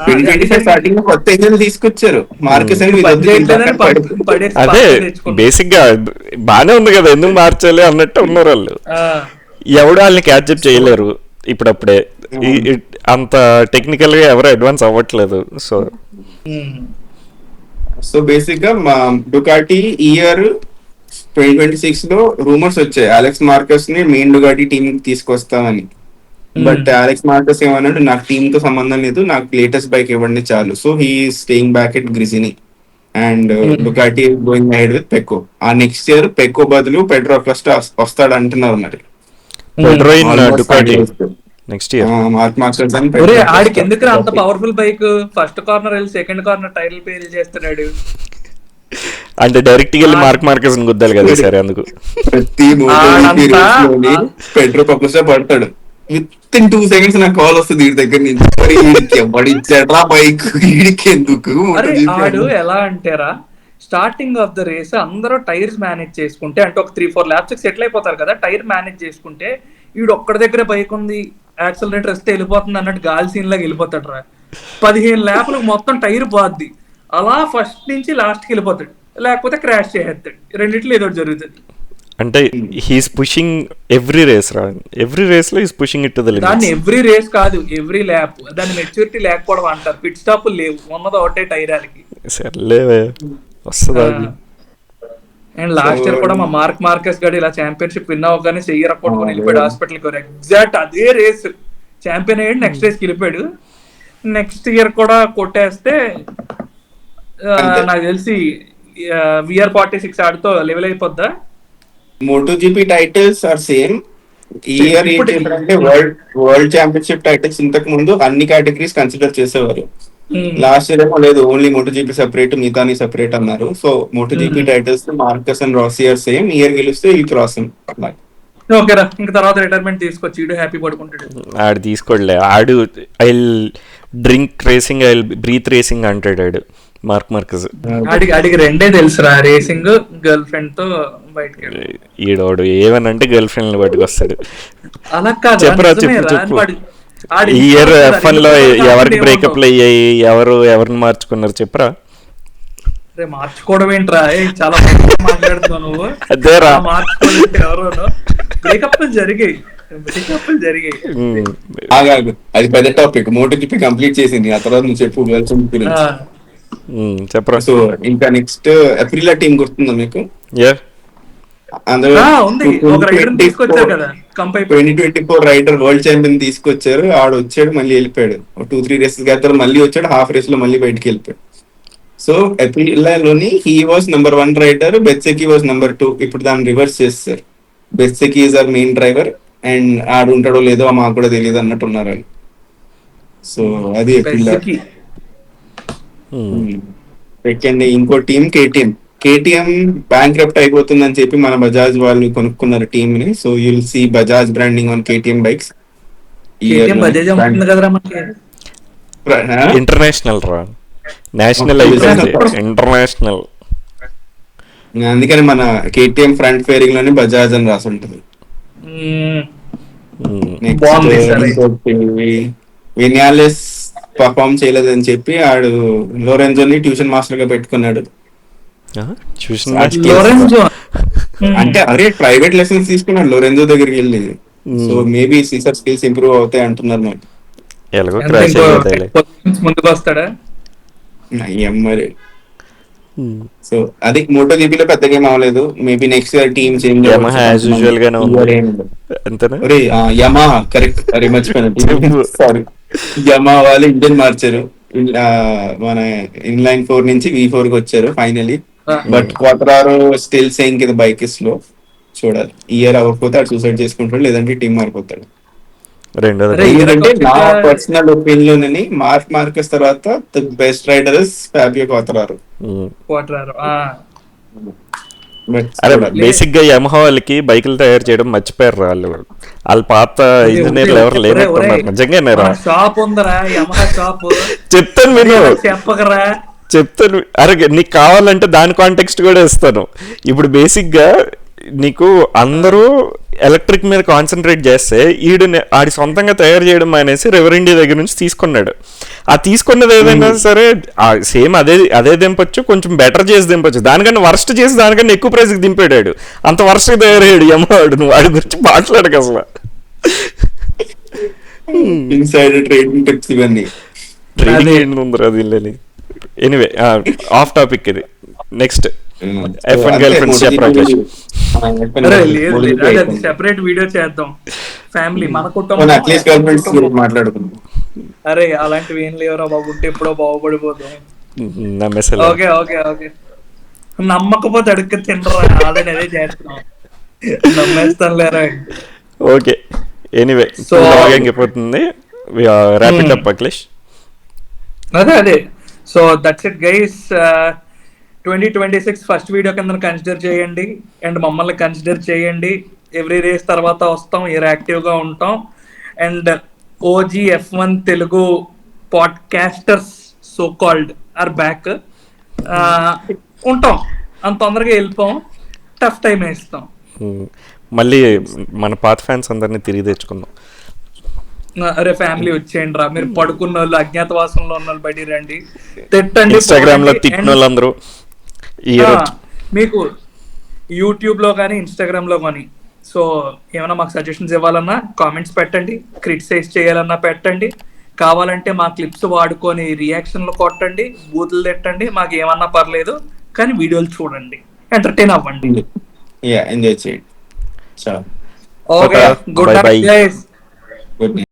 2025 స్టార్టింగ్ లో కొత్త ఇంజన్ తీసుకొచ్చారు, మార్కెస్ అదే బేసిక్ గా బానే ఉంది కదా, ఎందుకు మార్చాలి అన్నట్టు ఉన్నారు వాళ్ళు. ఎవడు వాళ్ళని క్యాచ్అప్ చేయలేరు ఇప్పుడప్పుడే, అంత టెక్నికల్ గా ఎవరు అడ్వాన్స్ అవ్వట్లేదు. సో బేసిక్ గా మా డుకాటి ఇయర్ 2026 లో రూమర్స్ వచ్చాయి అలెక్స్ మార్కస్ ని మెయిన్ డుకాటి టీమ్ తీసుకొస్తామని. బట్ అలెక్స్ మార్కస్ ఏమన్నాడు, నాకు టీమ్ తో సంబంధం లేదు, నాకు లేటెస్ట్ బైక్ ఇవ్వండి చాలు. So he staying back at Gresini and Ducati going ahead with Pecco. ఆ నెక్స్ట్ ఇయర్ పెకో బదులు పెడ్రో ఫస్ట్ వస్తాడు అంటున్నారు మరి. నెక్స్ట్ ఇయర్ మార్క్ మార్కస్ అని ఆడికి ఎందుకు అంత పవర్ఫుల్ బైక్, ఫస్ట్ కార్నర్ వెళ్ళి సెకండ్ కార్నర్ టైర్లు పేరు చేస్తున్నాడు. అంటే డైరెక్ట్ వెళ్ళి మార్కస్ గుద్దాలి కదా సరే, అందుకు ప్రతి పెడ్రో పక్కసే పడతాడు. విత్ ఇన్ 2 seconds నాకు కాల్ వస్తుంది వీడి దగ్గర నుంచి, ఎవడిచ్చాడ్రా బైక్ వీడికి ఎందుకు. ఆడు ఎలా అంటారా, స్టార్టింగ్ ఆఫ్ ద రేస్ అందరూ టైర్స్ మేనేజ్ చేసుకుంటే, అంటే ఒక 3-4 laps సెటిల్ అయిపోతారు కదా, టైర్ మేనేజ్ చేసుకుంటే వీడు ఒక్కడి దగ్గర బైక్ ఉంది, యాక్సిలరేటర్ వస్తే వెళ్ళిపోతుంది అన్నట్టు గాలి సీన్ లాగా వెళ్ళిపోతాడు రా. 15 laps మొత్తం టైర్ పోద్ది, అలా ఫస్ట్ నుంచి లాస్ట్ కి వెళ్ళిపోతాడు, లేకపోతే క్రాష్ చేసేస్తాడు, రెండిట్లో ఏదో జరుగుతుంది. అంటే హీస్ పుషింగ్ ఎవ్రీ రేస్ రా, ఎవ్రీ రేస్ లో he's pushing it to the limits. దాన్ని ఎవ్రీ రేస్ కాదు, ఎవ్రీ ల్యాప్. దాన్ని మెచ్యూరిటీ లేకపోవడం అంటారు, పిట్ స్టాప్ లేవు, ఉన్నది ఒకటే టైరాలకి. సర్లే వస్తుందా. అండ్ లాస్ట్ ఇయర్ కూడా మా మార్కస్ గడి ఇలా ఛాంపియన్షిప్ విన్ అవ్వగానే చెయ్యి రక్కొట్టుకుని వెళ్ళిపోయాడు హాస్పిటల్ కి. ఎగ్జాక్ట్ అదే రేస్ ఛాంపియన్ అయ్యాడు, నెక్స్ట్ రేస్ కి వెళ్ళిపోయాడు. నెక్స్ట్ ఇయర్ కూడా కొట్టేస్తే నాకు తెలిసి VR46 ఆడితో లెవెల్ అయిపోద్దా. MotoGP titles are same. ఈ ఇయర్ ఏంటంటే వరల్డ్ ఛాంపియన్షిప్ టైటిల్స్ ఇంతకు ముందు అన్ని కేటగిరీస్ కన్సిడర్ చేసేవారు. లాస్ట్ ఇయర్ ఏమో లేదు, ఓన్లీ MotoGP సెపరేట్, మిగతాని సెపరేట్ అన్నారు. So MotoGP titles Marquez and Rossi are same. Year గెలిస్తే ఈ క్రాస్. ఓకేరా, ఇంక తర్వాత రిటైర్మెంట్ తీసుకొచ్చి ఈడు హ్యాపీ పడుకుంటాడు. ఆడు తీసుకోడలే, ఆడు I drink racing, I breathe racing అంటాడు ఆడు మార్కస్. ఆడికి రెండే తెలుసురా, రేసింగ్, గర్ల్ ఫ్రెండ్ తో బయటకి. ఈడోడు ఏమనంటే గర్ల్ ఫ్రెండ్ పట్టుకొస్తాడు. అలా కాదు, చెప్పరా చెప్పు. ఈ ఇయర్ F1 లో ఎవరికి బ్రేకప్లు అయ్యాయి, ఎవరిని మార్చుకున్నారు చెప్పరా. మార్చుకోవడం ఏంట్రా, చాలా మాట్లాడుతున్నావు నువ్వు. అదేరా మార్చుకోలేదు ఎవరు, బ్రేకప్లు జరిగాయి. అది పెద్ద టాపిక్. MotoGP కంప్లీట్ చేసింది, ఆ తర్వాత నువ్వు చెప్పు గర్ల్ ఫ్రెండ్ గురించి చెప్పరా. సో ఇంకా నెక్స్ట్ ఏప్రిల్ టీం గుర్తుందా మీకు? 2024 రైడర్ వరల్డ్ ఛాంపియన్ తీసుకొచ్చారు. ఆడు వచ్చాడు, మళ్ళీ వెళ్ళిపోయాడు. 2-3 రేసెస్ గేస్తారు, మళ్ళీ వచ్చాడు, హాఫ్ రేస్ లో మళ్ళీ బయటకి వెళ్ళిపోయాడు. సో ఏప్రిల్ లోని he was number 1 rider, Bezzecchi was number 2. ఇప్పుడు దాన్ని రివర్స్ చేస్తారు. Bezzecchi is our main driver and ఆడు ఉంటాడో లేదో మాకు కూడా తెలియదు అన్నట్టు ఉన్నారు వాళ్ళు. సో అది ఏప్రిల్. సెకండ్ ఇంకో టీం కేటీఎం బ్యాంక్రప్ట్ అయిపోతుందని చెప్పి మన బజాజ్ వాళ్ళు కొనుక్కున్నారు టీమ్ ని. So you'll see Bajaj branding on KTM bikes. KTM Bajaj అమ్ముతుంది కదరా మనకి. ఇంటర్నేషనల్ రా, నేషనల్ అయిపోయింది ఇంటర్నేషనల్. అందుకని మన కేటీఎం ఫ్రంట్ ఫేరింగ్ లోనే బజాజ్ అని రాసి ఉంటుంది. బాగుంది సరే. విన్యాలెస్ పర్ఫామ్ చేయలేదని చెప్పి ఆడు లోరెంజోని ట్యూషన్ మాస్టర్ గా పెట్టుకున్నాడు. లోరెంజో అంటే అరే ప్రైవేట్ లెసన్స్ తీసుకున్నాడు లోరెంజో దగ్గరికి వెళ్ళి. So maybe scissor skills improve అవుతాయి అంటున్నారు మరి. ముందుకు వస్తాడా మరి. సో అది మోటో జీపీలో పెద్ద గేమ్ అవ్వలేదు. Maybe next year team change యమా కరెక్ట్. అరే మర్చిపోయినా సారీ. యమా వాళ్ళు ఇంజన్ మార్చారు. మన ఇన్లైన్ 4 నుంచి V4 కి వచ్చారు finally. But Quartararo still saying కి బైక్ ఇస్ స్లో. చూడాలి ఇయర్ అవ్వకపోతే అటు సూసైడ్ చేసుకుంటాడు, లేదంటే టీమ్ మారిపోతాడు. ఎందుకంటే నా పర్సనల్ ఒపీనియన్ అని మార్క్ మార్కెస్ తర్వాత the best rider is Fabio Quartararo. అరే బేసిక్ గా యమహా వాళ్ళకి బైకులు తయారు చేయడం మర్చిపోయారు వాళ్ళు. వాళ్ళ పాత ఇంజనీర్లు ఎవరు లేనట్టున్నారు నిజంగా. షాప్ ఉందరా యమహా షాప్. చెప్తాను మీరు, చెప్పకరా చెప్తాను. అరే నీకు కావాలంటే దాని కాంటెక్స్ట్ కూడా ఇస్తాను. ఇప్పుడు బేసిక్ గా నీకు అందరూ ఎలక్ట్రిక్ మీద కాన్సన్ట్రేట్ చేస్తే ఆడి సొంతంగా తయారు చేయడం అనేసి రెవరెండీ దగ్గర నుంచి తీసుకున్నాడు. ఆ తీసుకున్నది ఏదైనా సరే సేమ్ అదే దింపొచ్చు, కొంచెం బెటర్ చేసి దింపొచ్చు. దానికన్నా వర్స్ట్ చేసి దానికన్నా ఎక్కువ ప్రైస్కి దింపాడు. అంత వర్స్ట్ తయారయ్యాడు యమహాడు. నువ్వు వాడి గురించి మాట్లాడక అసలు. ట్రేడింగ్ ఏంటి ఉందిరా దీనిలోని. ఎనీవే ఆఫ్ టాపిక్ ఇది. Next F1 girl friends separate video చేద్దాం. ఫ్యామిలీ మన కుటుంబం మాట్లాడుకుందాం. అరే అలాంటివి ఏం లేవరా బాబు, ఉంటే ఎప్పుడో బాగుపడిపోతాం. ఓకే ఓకే ఓకే నమ్మకపోతే అడుగు తినరా, ఆల్రెడీ అదే చేస్తున్నాం. నమ్మేస్తాను లేరా. ఓకే ఎనీవే సో అయిపోతుంది. Wrap it up Akhilesh. అదే so that's it guys. 2026 first video కింద కన్సిడర్ చేయండి అండ్ మమ్మల్ని కన్సిడర్ చేయండి. ఎవ్రీ రేస్ తర్వాత వస్తాం, ఇయర్ యాక్టివ్గా ఉంటాం. And OG F1 Telugu podcasters so called are back. ఉంటాం, అంత తొందరగా వెళ్ళిపోం, టఫ్ టైం వేస్తాం. మళ్ళీ మన పాత ఫ్యాన్స్ అందరినీ తిరిగి తెచ్చుకుందాం. అరే ఫ్యామిలీ వచ్చేయండి రా. మీరు పడుకున్న వాళ్ళు, అజ్ఞాతవాసంలో ఉన్న వాళ్ళు బయటికి రండి, తిట్టండి. ఇన్స్టాగ్రామ్ లో తిట్టిన వాళ్ళందరూ మీకు యూట్యూబ్ లో కానీ ఇన్స్టాగ్రామ్ లో కానీ సో ఏమైనా మాకు సజెషన్స్ ఇవ్వాలన్నా కామెంట్స్ పెట్టండి, క్రిటిసైజ్ చేయాలన్నా పెట్టండి. కావాలంటే మా క్లిప్స్ వాడుకొని రియాక్షన్లు కొట్టండి, బూతులు తిట్టండి, మాకు ఏమన్నా పర్లేదు. కానీ వీడియోలు చూడండి, ఎంటర్టైన్ అవ్వండి, ఎంజాయ్ చేయండి. Okay good night guys. Good night.